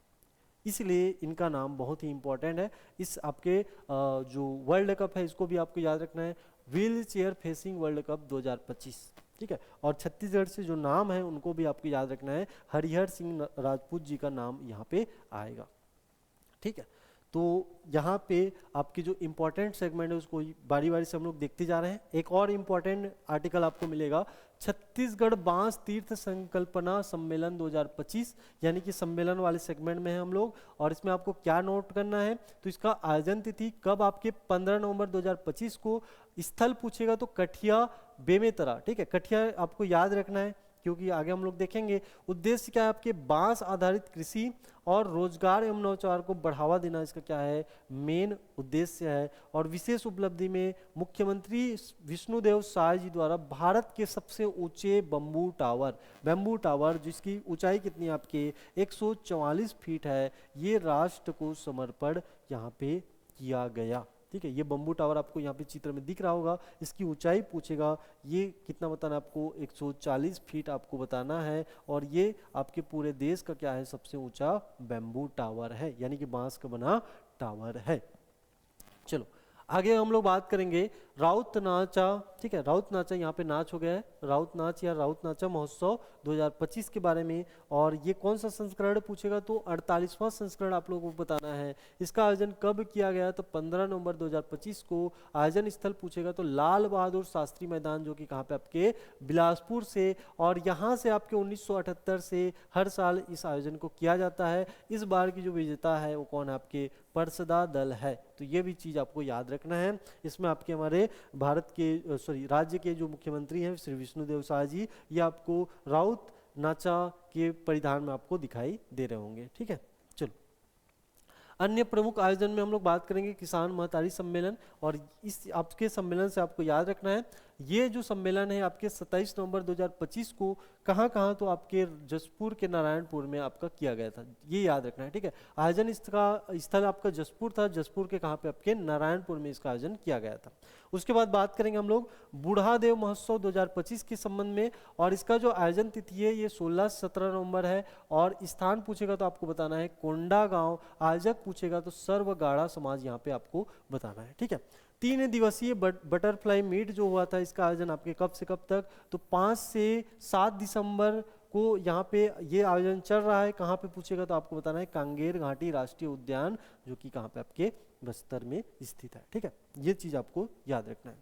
इसलिए इनका नाम बहुत ही इंपॉर्टेंट है। इस आपके जो वर्ल्ड कप है इसको भी आपको याद रखना है, wheel chair facing world cup 2025, ठीक है। और छत्तीसगढ़ से जो नाम है उनको भी आपको याद रखना है, हरिहर सिंह राजपूत जी का नाम यहाँ पे आएगा, ठीक है। तो यहाँ पे आपकी जो इम्पोर्टेंट सेगमेंट है उसको बारी बारी से हम लोग देखते जा रहे हैं। एक और इम्पोर्टेंट आर्टिकल आपको मिलेगा, छत्तीसगढ़ बांस तीर्थ संकल्पना सम्मेलन 2025, यानी कि सम्मेलन वाले सेगमेंट में है हम लोग। और इसमें आपको क्या नोट करना है, तो इसका आयोजन तिथि कब, आपके 15 नवंबर 2025 को। स्थल पूछेगा तो कठिया बेमेतरा, ठीक है। कठिया आपको याद रखना है क्योंकि आगे हम लोग देखेंगे उद्देश्य क्या है आपके बांस आधारित कृषि और रोजगार एवं नवाचार को बढ़ावा देना इसका क्या है मेन उद्देश्य है। और विशेष उपलब्धि में मुख्यमंत्री विष्णुदेव साय जी द्वारा भारत के सबसे ऊंचे बैम्बू टावर जिसकी ऊंचाई कितनी है आपके 144 फीट है, ये राष्ट्र को समर्पण यहाँ पे किया गया। ठीक है, ये बम्बू टावर आपको यहाँ पे चित्र में दिख रहा होगा, इसकी ऊंचाई पूछेगा, ये कितना बताना आपको 140 फीट आपको बताना है। और ये आपके पूरे देश का क्या है सबसे ऊंचा बैम्बू टावर है, यानी कि बांस का बना टावर है। चलो आगे हम लोग बात करेंगे राउत नाचा। ठीक है, राउत नाचा यहाँ पे नाच हो गया है, राउत नाच या राउत नाचा महोत्सव 2025 के बारे में। और ये कौन सा संस्करण पूछेगा तो 48वां संस्करण आप लोगों को बताना है। इसका आयोजन कब किया गया तो 15 नवंबर 2025 को। आयोजन स्थल पूछेगा तो लाल बहादुर शास्त्री मैदान जो कि कहाँ पे आपके बिलासपुर से। और यहाँ से आपके 1978 से हर साल इस आयोजन को किया जाता है। इस बार की जो विजेता है वो कौन है आपके परसदा दल है, तो ये भी चीज आपको याद रखना है। इसमें आपके हमारे भारत के राज्य के जो मुख्यमंत्री हैं श्री विष्णुदेव साय जी, ये आपको राउत नाचा के परिधान में आपको दिखाई दे रहे होंगे। ठीक है, चलो अन्य प्रमुख आयोजन में हम लोग बात करेंगे किसान महतारी सम्मेलन। और इस आपके सम्मेलन से आपको याद रखना है ये जो सम्मेलन है आपके 27 नवंबर 2025 को कहाँ तो आपके जसपुर के नारायणपुर में आपका किया गया था, ये याद रखना है। ठीक है, आयोजन इसका स्थल आपका जसपुर था, जसपुर के कहाँ पे आपके नारायणपुर में इसका आयोजन किया गया था। उसके बाद बात करेंगे हम लोग बूढ़ादेव महोत्सव 2025 के संबंध में। और इसका जो आयोजन तिथि है ये 16-17 नवंबर है। और स्थान पूछेगा तो आपको बताना है कोंडा गांव, आयोजक पूछेगा तो सर्वगाड़ा समाज यहाँ पे आपको बताना है। ठीक है, 3 दिवसीय बटरफ्लाई मीट जो हुआ था इसका आयोजन आपके कब से कब तक तो 5 से 7 दिसंबर को यहाँ पे ये आयोजन चल रहा है। कहाँ पे पूछेगा तो आपको बताना है कांगेर घाटी राष्ट्रीय उद्यान जो कि कहाँ पे आपके बस्तर में स्थित है। ठीक है, ये चीज आपको याद रखना है।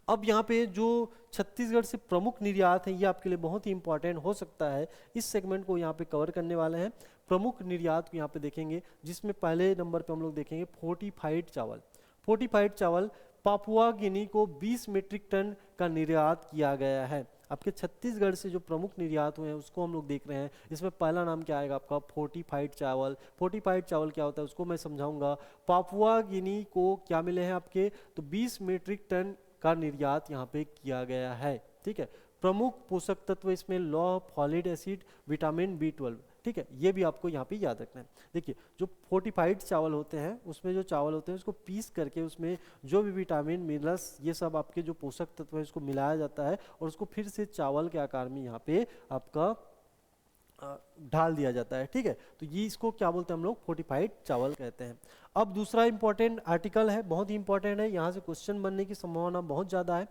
अब यहाँ पे जो छत्तीसगढ़ से प्रमुख निर्यात है ये आपके लिए बहुत ही इंपॉर्टेंट हो सकता है, इस सेगमेंट को यहाँ पे कवर करने वाले हैं। प्रमुख निर्यात को यहाँ पे देखेंगे जिसमें पहले नंबर पे हम लोग देखेंगे फोर्टिफाइड चावल। फोर्टिफाइड चावल पापुआ गिनी को 20 मीट्रिक टन का निर्यात किया गया है। आपके छत्तीसगढ़ से जो प्रमुख निर्यात हुए हैं उसको हम लोग देख रहे हैं। इसमें पहला नाम क्या आएगा आपका फोर्टिफाइड चावल। फोर्टिफाइड चावल क्या होता है उसको मैं समझाऊंगा। पापुआ गिनी को क्या मिले हैं आपके तो 20 मीट्रिक टन का निर्यात यहाँ पे किया गया है। ठीक है, प्रमुख पोषक तत्व इसमें लौह, फॉलिक एसिड, विटामिन B12। ठीक है, ये भी आपको यहाँ पे याद रखना है। देखिए जो फोर्टिफाइड चावल होते हैं उसमें जो चावल होते हैं उसको पीस करके उसमें जो भी विटामिन मिनरल्स ये सब आपके जो पोषक तत्व है उसको मिलाया जाता है और उसको फिर से चावल के आकार में यहाँ पे आपका ढाल दिया जाता है। ठीक है, तो ये इसको क्या बोलते हैं हम लोग फोर्टिफाइड चावल कहते हैं। अब दूसरा इंपॉर्टेंट आर्टिकल है, बहुत ही इंपॉर्टेंट है, यहाँ से क्वेश्चन बनने की संभावना बहुत ज्यादा है,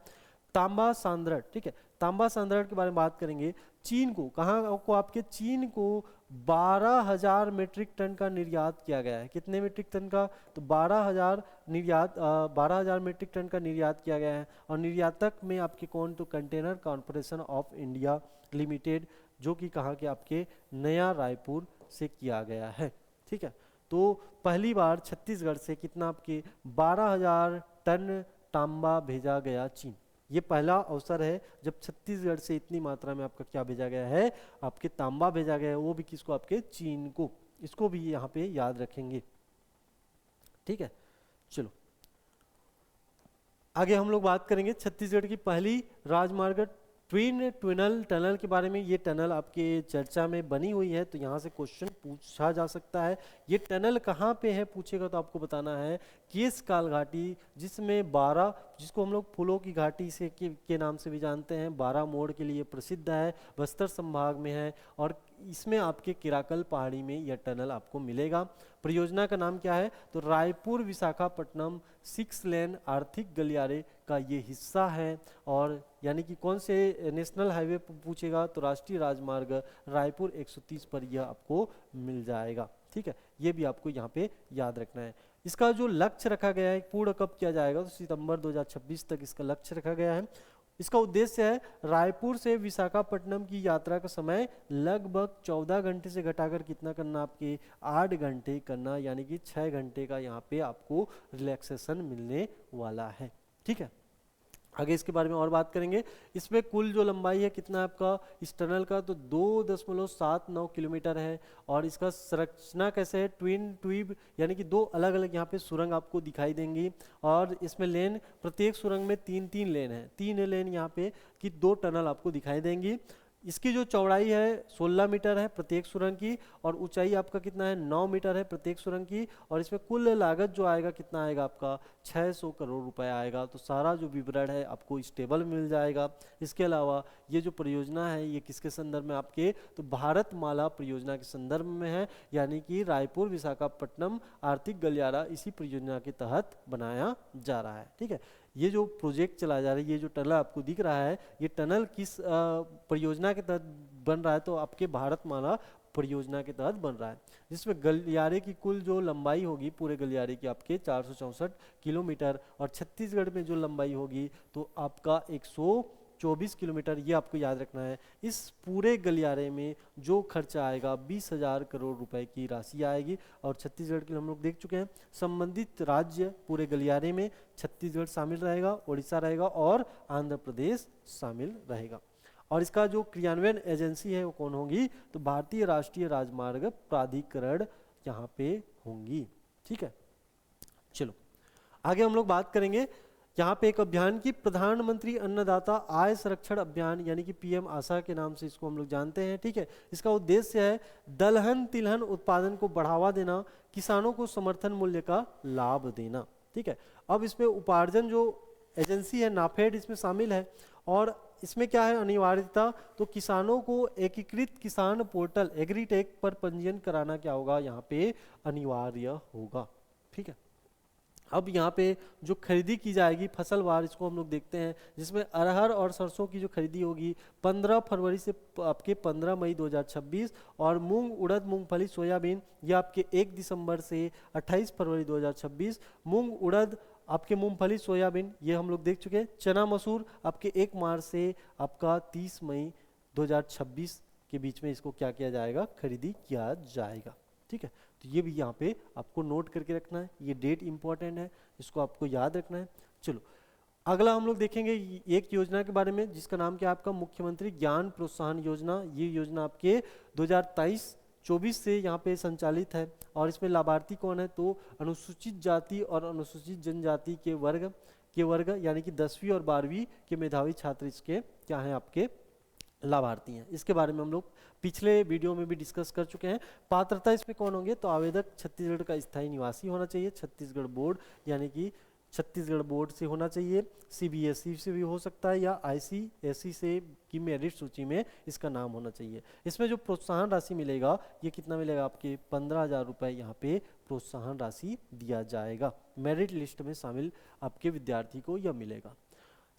तांबा सांद्रण। ठीक है, तांबा सांद्रण के बारे में बात करेंगे। चीन को कहाँ को आपके चीन को 12,000 मीट्रिक टन का निर्यात किया गया है। कितने मीट्रिक टन का तो 12,000 मीट्रिक टन का निर्यात किया गया है। और निर्यातक में आपके कौन तो container corporation of India limited जो कि कहाँ के आपके नया रायपुर से किया गया है। ठीक है, तो पहली बार छत्तीसगढ़ से कितना आपके 12,000 टन तांबा भेजा गया चीन। ये पहला अवसर है जब छत्तीसगढ़ से इतनी मात्रा में आपका क्या भेजा गया है आपके तांबा भेजा गया है, वो भी किसको आपके चीन को। इसको भी यहाँ पे याद रखेंगे। ठीक है, चलो आगे हम लोग बात करेंगे छत्तीसगढ़ की पहली राजमार्ग ट्विन टनल के बारे में। ये टनल आपके चर्चा में बनी हुई है तो यहाँ से क्वेश्चन पूछा जा सकता है। ये टनल कहाँ पे है पूछेगा तो आपको बताना है केशकाल घाटी, जिसमें 12 जिसको हम लोग फूलों की घाटी से के नाम से भी जानते हैं, 12 मोड़ के लिए प्रसिद्ध है, बस्तर संभाग में है। और इसमें आपके किराकल पहाड़ी में यह टनल आपको मिलेगा। परियोजना का नाम क्या है तो रायपुर विशाखापट्टनम 6 लेन आर्थिक गलियारे का ये हिस्सा है। और यानी कि कौन से नेशनल हाईवे पूछेगा तो राष्ट्रीय राजमार्ग रायपुर 130 पर यह आपको मिल जाएगा। ठीक है, ये भी आपको यहाँ पे याद रखना है। इसका जो लक्ष्य रखा गया है पूर्ण कब किया जाएगा तो सितंबर 2026 तक इसका लक्ष्य रखा गया है। इसका उद्देश्य है रायपुर से विशाखापट्टनम की यात्रा का समय लगभग 14 घंटे से घटाकर कितना करना आपके 8 घंटे करना, यानी कि 6 घंटे का यहाँ पे आपको रिलैक्सेशन मिलने वाला है। ठीक है, आगे इसके बारे में और बात करेंगे। इसमें कुल जो लंबाई है कितना है आपका इस टनल का, तो 2.79 किलोमीटर है। और इसका संरचना कैसे है, ट्विन ट्यूब यानी कि दो अलग अलग यहाँ पे सुरंग आपको दिखाई देंगी। और इसमें लेन, प्रत्येक सुरंग में 3-3 लेन है, 3 लेन यहाँ पे कि 2 टनल आपको दिखाई देंगी। इसकी जो चौड़ाई है 16 मीटर है प्रत्येक सुरंग की, और ऊंचाई आपका कितना है 9 मीटर है प्रत्येक सुरंग की। और इसमें कुल लागत जो आएगा कितना आएगा आपका 600 करोड़ रुपए आएगा। तो सारा जो विवरण है आपको इस टेबल में मिल जाएगा। इसके अलावा ये जो परियोजना है ये किसके संदर्भ में आपके, तो भारतमाला परियोजना के संदर्भ में है, यानी कि रायपुर विशाखापट्टनम आर्थिक गलियारा इसी परियोजना के तहत बनाया जा रहा है। ठीक है, ये जो प्रोजेक्ट चला जा रहा है, ये जो टनल आपको दिख रहा है, ये टनल किस परियोजना के तहत बन रहा है, तो आपके भारतमाला परियोजना के तहत बन रहा है, जिसमें गलियारे की कुल जो लंबाई होगी पूरे गलियारे की आपके 464 किलोमीटर, और छत्तीसगढ़ में जो लंबाई होगी तो आपका 124 किलोमीटर। ये आपको याद रखना है। इस पूरे गलियारे में जो खर्चा आएगा 20,000 करोड़ रुपए की राशि आएगी। और छत्तीसगढ़ के हम लोग देख चुके हैं, संबंधित राज्य पूरे गलियारे में छत्तीसगढ़ शामिल रहेगा, उड़ीसा रहेगा और आंध्र प्रदेश शामिल रहेगा। और इसका जो क्रियान्वयन एजेंसी है वो कौन होगी, तो भारतीय राष्ट्रीय राजमार्ग प्राधिकरण यहाँ पे होंगी। ठीक है, चलो आगे हम लोग बात करेंगे। यहाँ पे एक अभियान की, प्रधानमंत्री अन्नदाता आय संरक्षण अभियान यानी कि पीएम आशा के नाम से इसको हम लोग जानते हैं। ठीक है, इसका उद्देश्य है दलहन तिलहन उत्पादन को बढ़ावा देना, किसानों को समर्थन मूल्य का लाभ देना। ठीक है, अब इसमें उपार्जन जो एजेंसी है नाफेड इसमें शामिल है। और इसमें क्या है अनिवार्यता, तो किसानों को एकीकृत किसान पोर्टल एग्रीटेक पर पंजीयन कराना क्या होगा, यहाँ पे अनिवार्य होगा। ठीक है, अब यहाँ पे जो खरीदी की जाएगी फसलवार, इसको हम लोग देखते हैं, जिसमें अरहर और सरसों की जो खरीदी होगी 15 फरवरी से आपके 15 मई 2026, और मूंग उड़द मूंगफली सोयाबीन ये आपके 1 दिसंबर से 28 फरवरी 2026। मूंग उड़द आपके मूंगफली सोयाबीन ये हम लोग देख चुके हैं। चना मसूर आपके 1 मार्च से आपका 30 मई 2026 के बीच में इसको क्या किया जाएगा, खरीदी किया जाएगा। ठीक है, तो ये भी यहाँ पे आपको नोट करके रखना है, ये डेट इंपॉर्टेंट है, इसको आपको याद रखना है। चलो अगला हम लोग देखेंगे एक योजना के बारे में जिसका नाम क्या है आपका मुख्यमंत्री ज्ञान प्रोत्साहन योजना। ये योजना आपके 2023-24 से यहाँ पे संचालित है। और इसमें लाभार्थी कौन है, तो अनुसूचित जाति और अनुसूचित जनजाति के वर्ग यानी कि 10वीं और 12वीं के मेधावी छात्र इसके क्या हैं आपके लाभार्थी हैं। इसके बारे में हम लोग पिछले वीडियो में भी डिस्कस कर चुके हैं। पात्रता इसमें कौन होंगे, तो आवेदक छत्तीसगढ़ का स्थायी निवासी होना चाहिए, छत्तीसगढ़ बोर्ड यानी कि छत्तीसगढ़ बोर्ड से होना चाहिए, सीबीएसई से भी हो सकता है या आईसीएसई से की मेरिट सूची में इसका नाम होना चाहिए। इसमें जो प्रोत्साहन राशि मिलेगा ये कितना मिलेगा आपके 15,000 रुपये यहाँ पे प्रोत्साहन राशि दिया जाएगा। मेरिट लिस्ट में शामिल आपके विद्यार्थी को यह मिलेगा।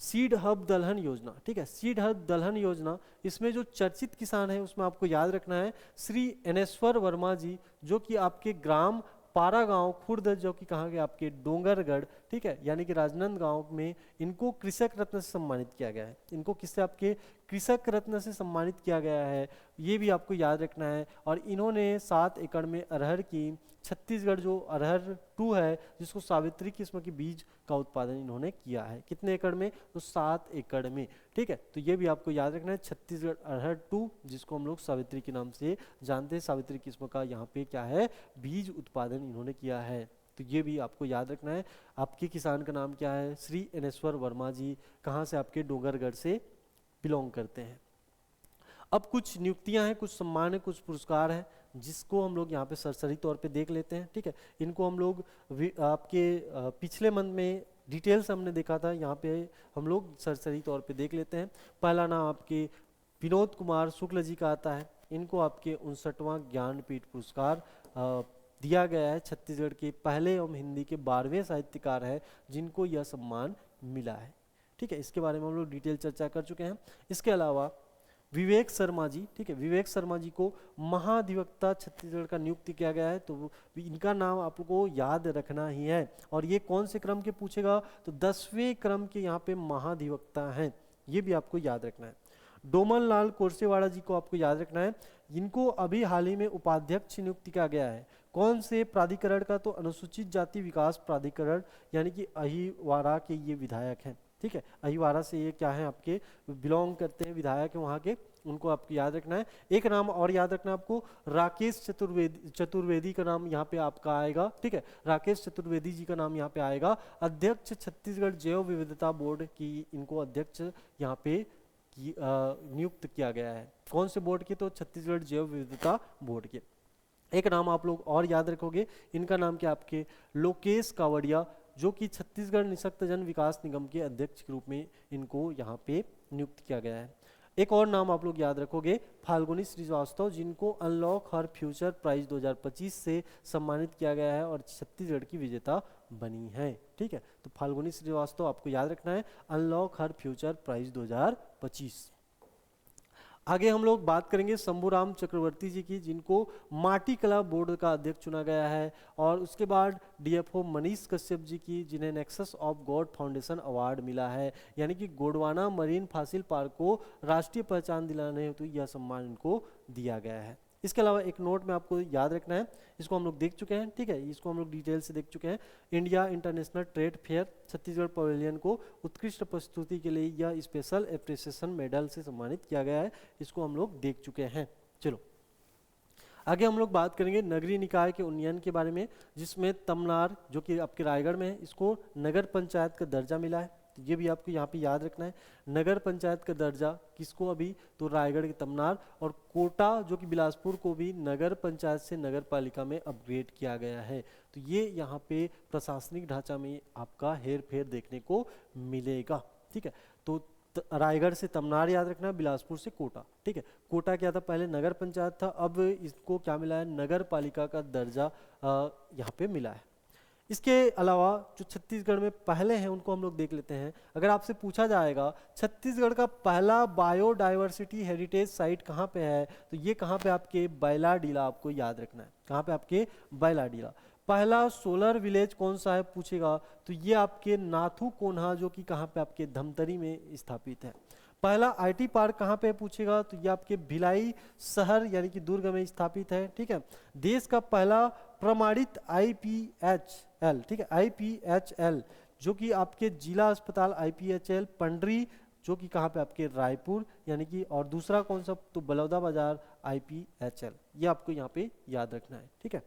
सीड हब दलहन योजना, ठीक है, सीड हब दलहन योजना, इसमें जो चर्चित किसान है उसमें आपको याद रखना है श्री एनेश्वर वर्मा जी, जो कि आपके ग्राम पारागांव खुर्द, जो कि कहाँ के आपके डोंगरगढ़, ठीक है, यानी कि राजनांदगांव में इनको कृषक रत्न से सम्मानित किया गया है। इनको किससे आपके कृषक रत्न से सम्मानित किया गया है, ये भी आपको याद रखना है। और इन्होंने 7 एकड़ में अरहर की, छत्तीसगढ़ जो अरहर 2 है जिसको सावित्री किस्म के बीज का उत्पादन इन्होंने किया है, कितने एकड़ में, तो 7 एकड़ में। ठीक है, तो ये भी आपको याद रखना है, छत्तीसगढ़ अरहर 2 जिसको हम लोग सावित्री के नाम से जानते हैं, सावित्री किस्म का यहाँ पे क्या है बीज उत्पादन इन्होंने किया है। तो ये भी आपको याद रखना है। आपके किसान का नाम क्या है, श्री एनेश्वर वर्मा जी, कहाँ से, आपके डोंगरगढ़ से बिलोंग करते हैं। अब कुछ नियुक्तियां हैं, कुछ सम्मान है, कुछ पुरस्कार है, जिसको हम लोग यहाँ पे सरसरी तौर पे देख लेते हैं। ठीक है, इनको हम लोग आपके पिछले मंथ में डिटेल्स हमने देखा था, यहाँ पे हम लोग सरसरी तौर पे देख लेते हैं। पहला नाम आपके विनोद कुमार शुक्ल जी का आता है, इनको आपके 59वां ज्ञानपीठ पुरस्कार दिया गया है। छत्तीसगढ़ के पहले एवं हिंदी के 12वें साहित्यकार है जिनको यह सम्मान मिला है। ठीक है, इसके बारे में हम लोग डिटेल चर्चा कर चुके हैं। इसके अलावा विवेक शर्मा जी, ठीक है, विवेक शर्मा जी को महाधिवक्ता छत्तीसगढ़ का नियुक्त किया गया है, तो इनका नाम आपको याद रखना ही है। और ये कौन से क्रम के पूछेगा, तो 10वें क्रम के यहाँ पे महाधिवक्ता हैं, ये भी आपको याद रखना है। डोमन लाल कोरसेवाड़ा जी को आपको याद रखना है, इनको अभी हाल ही में उपाध्यक्ष नियुक्त किया गया है। कौन से प्राधिकरण का, तो अनुसूचित जाति विकास प्राधिकरण यानी कि अहिवारा के ये विधायक हैं। ठीक है, अहिवारा से ये क्या है आपके बिलोंग करते हैं, विधायक है वहाँ के, उनको आपको याद रखना है। एक नाम और याद रखना है आपको, राकेश चतुर्वेदी का नाम यहाँ पे आपका आएगा। ठीक है, राकेश चतुर्वेदी जी का नाम यहाँ पे आएगा। अध्यक्ष छत्तीसगढ़ जैव विविधता बोर्ड की इनको अध्यक्ष यहाँ पे नियुक्त किया गया है। कौन से बोर्ड के? तो छत्तीसगढ़ जैव विविधता बोर्ड के। एक नाम आप लोग और याद रखोगे, इनका नाम क्या आपके लोकेश कावड़िया, जो कि छत्तीसगढ़ निःशक्त जन विकास निगम के अध्यक्ष के रूप में इनको यहाँ पे नियुक्त किया गया है। एक और नाम आप लोग याद रखोगे, फाल्गुनी श्रीवास्तव, जिनको अनलॉक हर फ्यूचर प्राइज 2025 से सम्मानित किया गया है और छत्तीसगढ़ की विजेता बनी है। ठीक है, तो फाल्गुनी श्रीवास्तव आपको याद रखना है, अनलॉक हर फ्यूचर प्राइज 2025। आगे हम लोग बात करेंगे शंभूराम चक्रवर्ती जी की, जिनको माटी कला बोर्ड का अध्यक्ष चुना गया है। और उसके बाद डीएफओ मनीष कश्यप जी की, जिन्हें nexus of God foundation award मिला है, यानी कि गोंडवाना मरीन फॉसिल पार्क को राष्ट्रीय पहचान दिलाने हेतु यह सम्मान इनको दिया गया है। इसके अलावा एक नोट में आपको याद रखना है, इसको हम लोग देख चुके हैं। ठीक है, इसको हम लोग डिटेल से देख चुके हैं। India international trade fair Chhattisgarh pavilion को उत्कृष्ट प्रस्तुति के लिए यह स्पेशल एप्रिसिएशन मेडल से सम्मानित किया गया है, इसको हम लोग देख चुके हैं। चलो आगे हम लोग बात करेंगे नगरीय निकाय के उन्नयन के बारे में, जिसमें तमनार जो कि आपके रायगढ़ में है, इसको नगर पंचायत का दर्जा मिला है। तो ये भी आपको यहाँ पे याद रखना है, नगर पंचायत का दर्जा किसको? अभी तो रायगढ़ के तमनार। और कोटा जो कि बिलासपुर को भी नगर पंचायत से नगर पालिका में अपग्रेड किया गया है। तो ये यहाँ पे प्रशासनिक ढांचा में आपका हेर फेर देखने को मिलेगा। ठीक है, तो रायगढ़ से तमनार याद रखना, बिलासपुर से कोटा। ठीक है, कोटा क्या था? पहले नगर पंचायत था, अब इसको क्या मिला है? नगर पालिका का दर्जा यहाँ पे मिला है। इसके अलावा जो छत्तीसगढ़ में पहले हैं उनको हम लोग देख लेते हैं। अगर आपसे पूछा जाएगा छत्तीसगढ़ का पहला बायोडाइवर्सिटी हेरिटेज साइट कहाँ पे है, तो ये कहाँ पे? आपके बैलाडीला, आपको याद रखना है। कहाँ पे? आपके बैलाडीला। पहला सोलर विलेज कौन सा है पूछेगा, तो ये आपके नाथू कोन्हा, जो कि कहाँ पे? आपके धमतरी में स्थापित है। पहला आईटी पार्क कहाँ पे पूछेगा, तो ये आपके भिलाई शहर यानी कि दुर्ग में स्थापित है। ठीक है, देश का पहला प्रमाणित आईपीएचएल, ठीक है, आईपीएचएल जो कि आपके जिला अस्पताल आईपीएचएल पंडरी, जो कि कहाँ पे? आपके रायपुर यानी कि। और दूसरा कौन सा? तो बलौदाबाजार आईपीएचएल, ये आपको यहाँ पे याद रखना है। ठीक है,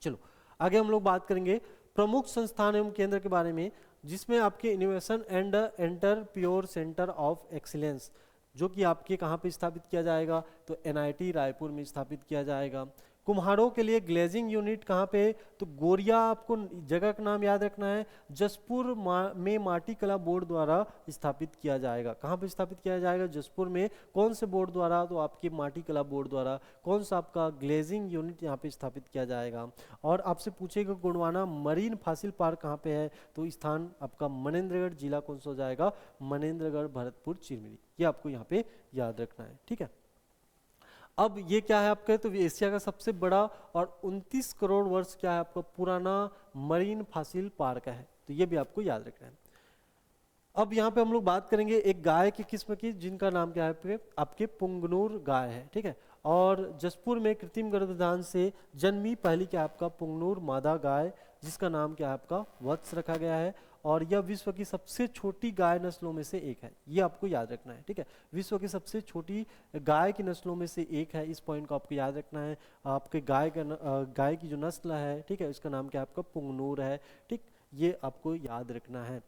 चलो आगे हम लोग बात करेंगे प्रमुख संस्थान एवं केंद्र के बारे में, जिसमें आपके innovation and entrepreneur centre of excellence, जो कि आपके कहाँ पे स्थापित किया जाएगा, तो एनआईटी रायपुर में स्थापित किया जाएगा। कुम्हारों के लिए ग्लेजिंग यूनिट कहाँ पे? तो गोरिया, आपको जगह का नाम याद रखना है, जसपुर में माटी कला बोर्ड द्वारा स्थापित किया जाएगा। कहाँ पे स्थापित किया जाएगा? जसपुर में। कौन से बोर्ड द्वारा? तो आपके माटी कला बोर्ड द्वारा। कौन सा? आपका ग्लेजिंग यूनिट यहाँ पे स्थापित किया जाएगा। और आपसे पूछेगा गोंडवाना मरीन फॉसिल पार्क कहाँ पे है, तो स्थान आपका मनेन्द्रगढ़, जिला कौन सा हो जाएगा? मनेन्द्रगढ़, भरतपुर, चिरमिरी, ये आपको यहाँ पे याद रखना है। ठीक है, अब ये क्या है आपका? तो एशिया का सबसे बड़ा और 29 करोड़ वर्ष क्या है आपका पुराना मरीन फॉसिल पार्क है, तो ये भी आपको याद रखना है। अब यहाँ पे हम लोग बात करेंगे एक गाय की किस्म की, जिनका नाम क्या है? आपके पुंगनूर गाय है। ठीक है, और जसपुर में कृत्रिम गर्भधान से जन्मी पहली क्या आपका? पुंगनूर मादा गाय, जिसका नाम क्या है आपका? वत्स रखा गया है। और यह विश्व की सबसे छोटी गाय नस्लों में से एक है, ये आपको याद रखना है। ठीक है, विश्व की सबसे छोटी गाय की नस्लों में से एक है, इस पॉइंट को आपको याद रखना है। आपके गाय की जो नस्ल है, ठीक है, इसका नाम क्या है आपका? पुंगनूर है। ठीक, ये आपको याद रखना है।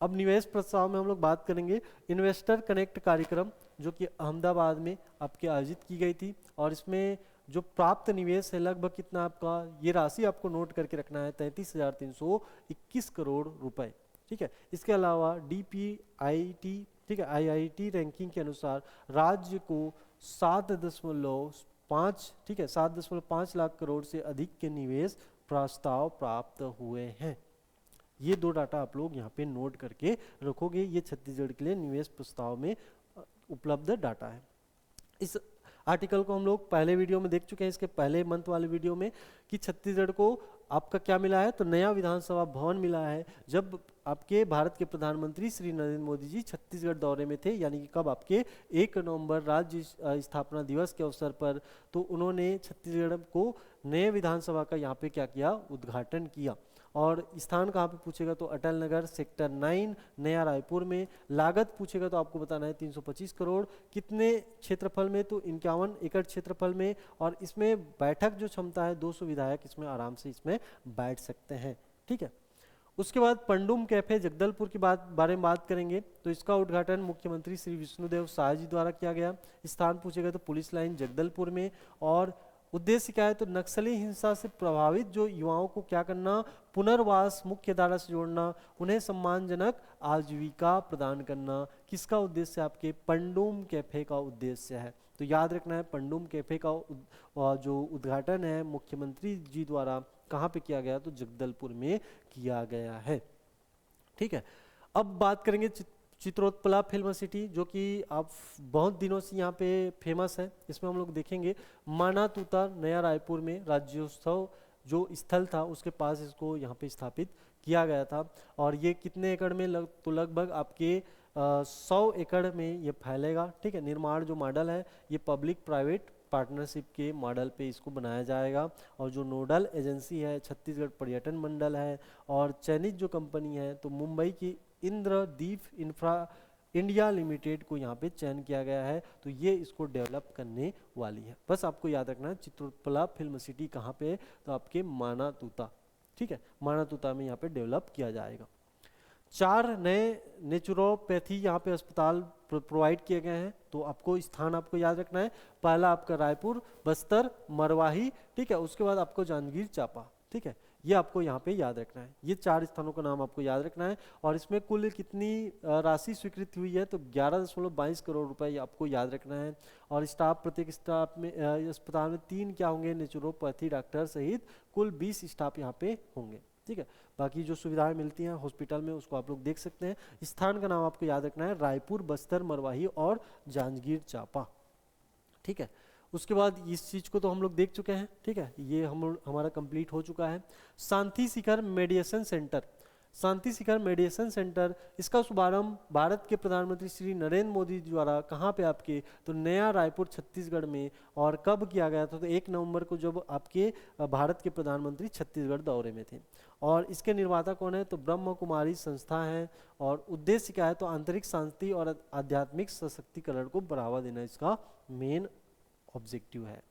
अब निवेश प्रस्ताव में हम लोग बात करेंगे इन्वेस्टर कनेक्ट कार्यक्रम, जो कि अहमदाबाद में आपके आयोजित की गई थी। और इसमें जो प्राप्त निवेश है लगभग कितना आपका? ये राशि आपको नोट करके रखना है, 33,321 करोड़ रुपए। ठीक है, इसके अलावा डीपीआईटी, ठीक है, आईआईटी रैंकिंग के अनुसार राज्य को 7.5, ठीक है, 7.5 लाख करोड़ से अधिक के निवेश प्रस्ताव प्राप्त हुए हैं। ये दो डाटा आप लोग यहाँ पे नोट करके रखोगे, ये छत्तीसगढ़ के लिए निवेश प्रस्ताव में उपलब्ध डाटा है। इस आर्टिकल को हम लोग पहले वीडियो में देख चुके हैं, इसके पहले मंथ वाले वीडियो में, कि छत्तीसगढ़ को आपका क्या मिला है? तो नया विधानसभा भवन मिला है। जब आपके भारत के प्रधानमंत्री श्री नरेंद्र मोदी जी छत्तीसगढ़ दौरे में थे, यानी कि कब? आपके 1 नवंबर राज्य स्थापना दिवस के अवसर पर, तो उन्होंने छत्तीसगढ़ को नए विधानसभा का यहाँ पे क्या किया? उद्घाटन किया। और स्थान कहाँ पे पूछेगा तो अटल नगर सेक्टर 9 नया रायपुर में। लागत पूछेगा तो आपको बताना है 325 करोड़। कितने क्षेत्रफल में तो 51 एकड़ क्षेत्रफल में। और इसमें बैठक जो क्षमता है 200 विधायक इसमें आराम से इसमें बैठ सकते हैं। ठीक है, उसके बाद पंडुम कैफे जगदलपुर की बारे में बात करेंगे तो इसका उद्घाटन मुख्यमंत्री श्री विष्णुदेव साय जी द्वारा किया गया। स्थान पूछेगा तो पुलिस लाइन जगदलपुर में। और उद्देश्य क्या है तो नक्सली हिंसा से प्रभावित जो युवाओं को क्या करना, पुनर्वास, मुख्य धारा से जोड़ना, उन्हें सम्मानजनक आजीविका प्रदान करना। किसका उद्देश्य आपके पंडुम कैफे का उद्देश्य है। तो याद रखना है पंडुम कैफे का जो उद्घाटन है मुख्यमंत्री जी द्वारा कहाँ पे किया गया तो जगदलपुर में किया गया है। ठीक है, अब बात करेंगे चित्रोत्पला फिल्म सिटी जो कि आप बहुत दिनों से यहाँ पे फेमस है। इसमें हम लोग देखेंगे माना तूता नया रायपुर में राज्योत्सव जो स्थल था उसके पास इसको यहाँ पे स्थापित किया गया था। और ये कितने एकड़ में तो लगभग आपके 100 एकड़ में ये फैलेगा। ठीक है, निर्माण जो मॉडल है ये पब्लिक प्राइवेट पार्टनरशिप के मॉडल पे इसको बनाया जाएगा। और जो नोडल एजेंसी है छत्तीसगढ़ पर्यटन मंडल है। और चयनित जो कंपनी है तो मुंबई की इंद्रदीप इंफ्रा इंडिया लिमिटेड को यहाँ पे चयन किया गया है। तो ये इसको डेवलप करने वाली है। बस आपको याद रखना है चित्रोत्पला फिल्म सिटी कहाँ पे तो आपके माना तूता। ठीक है, माना तूता में यहाँ पे डेवलप किया जाएगा। 4 नए नेचुरोपैथी यहाँ पे अस्पताल प्रोवाइड किए गए हैं। तो आपको स्थान आपको याद रखना है, पहला आपका रायपुर, बस्तर, मरवाही। ठीक है, उसके बाद आपको जांजगीर चांपा। ठीक है, ये आपको यहाँ पे याद रखना है। ये 4 स्थानों का नाम आपको याद रखना है। और इसमें कुल कितनी राशि स्वीकृत हुई है तो 11.22 करोड़ रुपए आपको याद रखना है। और स्टाफ प्रत्येक स्टाफ में अस्पताल में 3 क्या होंगे नेचुरोपैथी डॉक्टर सहित कुल 20 स्टाफ यहाँ पे होंगे। ठीक है, बाकी जो सुविधाएं मिलती हैं हॉस्पिटल में उसको आप लोग देख सकते हैं। स्थान का नाम आपको याद रखना है रायपुर, बस्तर, मरवाही और जांजगीर चांपा। ठीक है, उसके बाद इस चीज को तो हम लोग देख चुके हैं। ठीक है, ये हमारा कंप्लीट हो चुका है। शांति शिखर मेडिएशन सेंटर, शांति शिखर मेडिएशन सेंटर इसका शुभारंभ भारत के प्रधानमंत्री श्री नरेंद्र मोदी द्वारा कहाँ पे आपके तो नया रायपुर छत्तीसगढ़ में। और कब किया गया था तो 1 नवंबर को जब आपके भारत के प्रधानमंत्री छत्तीसगढ़ दौरे में थे। और इसके निर्माता कौन है तो ब्रह्म कुमारी संस्था है। और उद्देश्य क्या है तो आंतरिक शांति और आध्यात्मिक सशक्तिकरण को बढ़ावा देना इसका मेन ऑब्जेक्टिव है।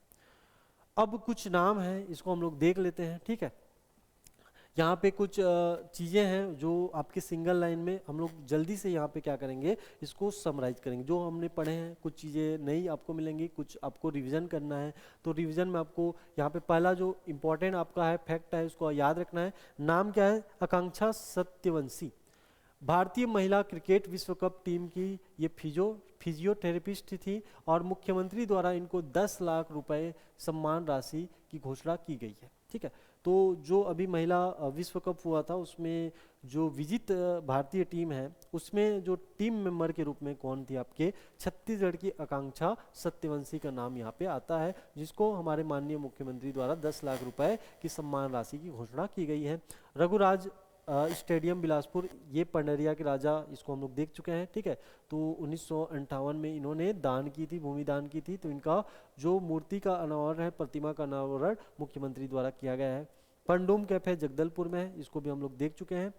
अब कुछ नाम है इसको हम लोग देख लेते हैं। ठीक है, यहाँ पे कुछ चीज़ें हैं जो आपके सिंगल लाइन में हम लोग जल्दी से यहाँ पे क्या करेंगे इसको समराइज करेंगे। जो हमने पढ़े हैं कुछ चीज़ें नई आपको मिलेंगी, कुछ आपको रिवीजन करना है। तो रिवीजन में आपको यहाँ पे पहला जो इम्पोर्टेंट आपका है फैक्ट है उसको याद रखना है। नाम क्या है आकांक्षा सत्यवंशी, भारतीय महिला क्रिकेट विश्व कप टीम की ये फिजियोथेरेपिस्ट थी। और मुख्यमंत्री द्वारा इनको 10 लाख रुपए सम्मान राशि की घोषणा की गई है। ठीक है, तो जो अभी महिला विश्व कप हुआ था उसमें जो विजित भारतीय टीम है उसमें जो टीम मेंबर के रूप में कौन थी आपके छत्तीसगढ़ की आकांक्षा सत्यवंशी का नाम यहाँ पे आता है, जिसको हमारे माननीय मुख्यमंत्री द्वारा 10 लाख रुपए की सम्मान राशि की घोषणा की गई है। रघुराज स्टेडियम बिलासपुर ये पंडरिया के राजा, इसको हम लोग देख चुके हैं। ठीक है, तो 1958 में इन्होंने दान की थी, भूमि दान की थी। तो इनका जो मूर्ति का अनावरण है, प्रतिमा का अनावरण मुख्यमंत्री द्वारा किया गया है। पंडुम कैफे जगदलपुर में है, इसको भी हम लोग देख चुके हैं।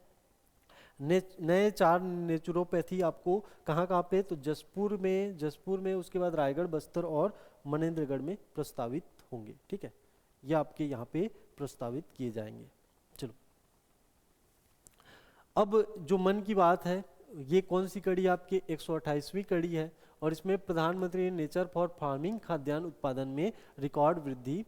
नए 4 नेचुरोपैथी आपको कहाँ कहाँ पे तो जसपुर में, उसके बाद रायगढ़, बस्तर और मनेंद्रगढ़ में प्रस्तावित होंगे। ठीक है, ये आपके यहाँ पे प्रस्तावित किए जाएंगे। चलो, अब जो मन की बात है ये कौन सी कड़ी आपकी 128वीं कड़ी है। और इसमें प्रधानमंत्री ने नेचर फॉर फार्मिंग खाद्यान्न उत्पादन में रिकॉर्ड वृद्धि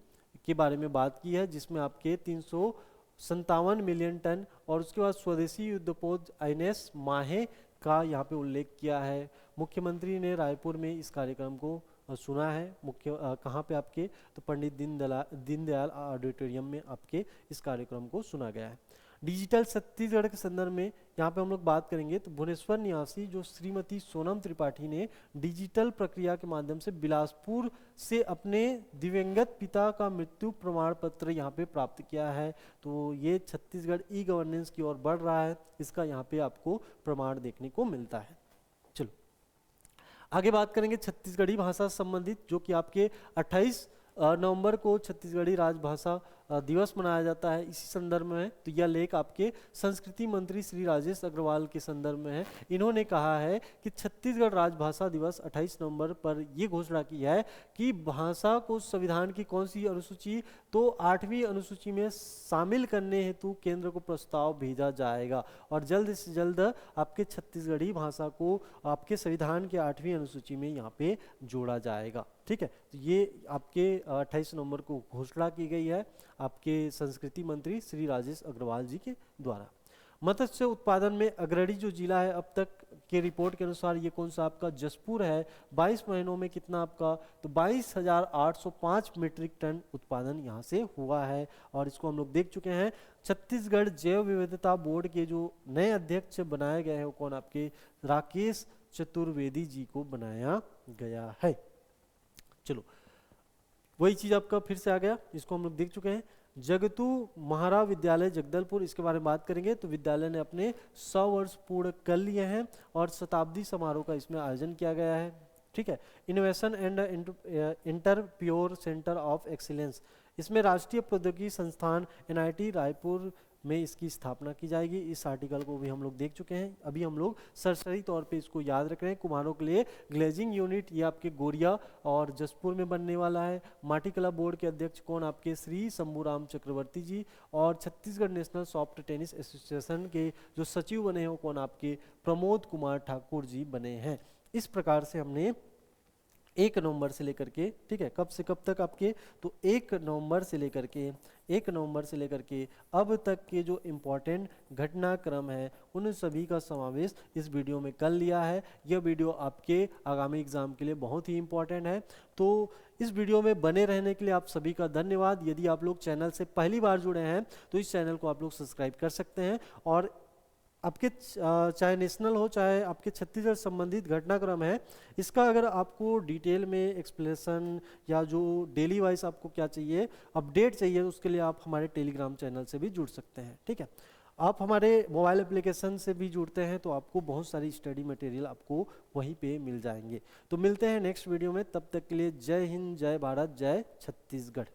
के बारे में बात की है, जिसमें आपके 357 मिलियन टन। और उसके बाद स्वदेशी युद्धपोत INS माहे का यहाँ पे उल्लेख किया है। मुख्यमंत्री ने रायपुर में इस कार्यक्रम को सुना है। कहाँ पे आपके तो पंडित दीनदयाल ऑडिटोरियम में आपके इस कार्यक्रम को सुना गया है। डिजिटल छत्तीसगढ़ के संदर्भ में यहाँ पे हम लोग बात करेंगे तो भुवनेश्वर निवासी जो श्रीमती सोनम त्रिपाठी ने डिजिटल प्रक्रिया के माध्यम से बिलासपुर से अपने दिवंगत पिता का मृत्यु प्रमाण पत्र यहाँ पे प्राप्त किया है। तो ये छत्तीसगढ़ ई-गवर्नेंस की ओर बढ़ रहा है, इसका यहाँ पे आपको प्रमाण देखने को मिलता है। चलो आगे बात करेंगे छत्तीसगढ़ी भाषा संबंधित, जो कि आपके 28 नवंबर को छत्तीसगढ़ी राजभाषा दिवस मनाया जाता है इसी संदर्भ में है। तो यह लेख आपके संस्कृति मंत्री श्री राजेश अग्रवाल के संदर्भ में है। इन्होंने कहा है कि छत्तीसगढ़ राजभाषा दिवस 28 नवंबर पर ये घोषणा की है कि भाषा को संविधान की कौन सी अनुसूची, तो 8वीं अनुसूची में शामिल करने हेतु केंद्र को प्रस्ताव भेजा जाएगा और जल्द से जल्द आपके छत्तीसगढ़ी भाषा को आपके संविधान के 8वीं अनुसूची में यहाँ पे जोड़ा जाएगा। ठीक है, तो ये आपके 28 नवंबर को घोषणा की गई है आपके संस्कृति मंत्री श्री राजेश अग्रवाल जी के द्वारा। मत्स्य उत्पादन में अग्रणी जो जिला है अब तक के रिपोर्ट के अनुसार ये कौन सा आपका जसपुर है। 22 महीनों में कितना आपका, तो 22,805 मीट्रिक टन उत्पादन यहाँ से हुआ है और इसको हम लोग देख चुके हैं। छत्तीसगढ़ जैव विविधता बोर्ड के जो नए अध्यक्ष बनाए गए हैं वो कौन, आपके राकेश चतुर्वेदी जी को बनाया गया है। चलो वही चीज आपका फिर से आ गया, इसको हम लोग देख चुके हैं। जगतू महारा विद्यालय जगदलपुर, इसके बारे में बात करेंगे तो विद्यालय ने अपने 100 वर्ष पूर्ण कर लिए हैं और शताब्दी समारोह का इसमें आयोजन किया गया है। ठीक है, innovation and entrepreneur center of excellence, इसमें राष्ट्रीय प्रौद्योगिकी संस्थान NIT रायपुर में इसकी स्थापना की जाएगी। इस आर्टिकल को भी हम लोग देख चुके हैं, अभी हम लोग सरसरी तौर पे इसको याद रख रहे हैं। कुम्हारों के लिए ग्लेजिंग यूनिट ये आपके गोरिया और जसपुर में बनने वाला है। माटी कला बोर्ड के अध्यक्ष कौन, आपके श्री शंभूराम चक्रवर्ती जी और Chhattisgarh national soft tennis association के जो सचिव बने हैं वो कौन, आपके प्रमोद कुमार ठाकुर जी बने हैं। इस प्रकार से हमने 1 नवंबर से लेकर के, ठीक है, कब से कब तक आपके, तो 1 नवंबर से लेकर के अब तक के जो इम्पोर्टेंट घटनाक्रम है उन सभी का समावेश इस वीडियो में कर लिया है। यह वीडियो आपके आगामी एग्जाम के लिए बहुत ही इम्पोर्टेंट है। तो इस वीडियो में बने रहने के लिए आप सभी का धन्यवाद। यदि आप लोग चैनल से पहली बार जुड़े हैं तो इस चैनल को आप लोग सब्सक्राइब कर सकते हैं और आपके चाहे नेशनल हो चाहे आपके छत्तीसगढ़ संबंधित घटनाक्रम है, इसका अगर आपको डिटेल में एक्सप्लेनेशन या जो डेली वाइज आपको क्या चाहिए, अपडेट चाहिए, तो उसके लिए आप हमारे टेलीग्राम चैनल से भी जुड़ सकते हैं। ठीक है, आप हमारे मोबाइल एप्लीकेशन से भी जुड़ते हैं तो आपको बहुत सारी स्टडी मटेरियल आपको वहीं पे मिल जाएंगे। तो मिलते हैं नेक्स्ट वीडियो में, तब तक के लिए जय हिंद, जय भारत, जय छत्तीसगढ़।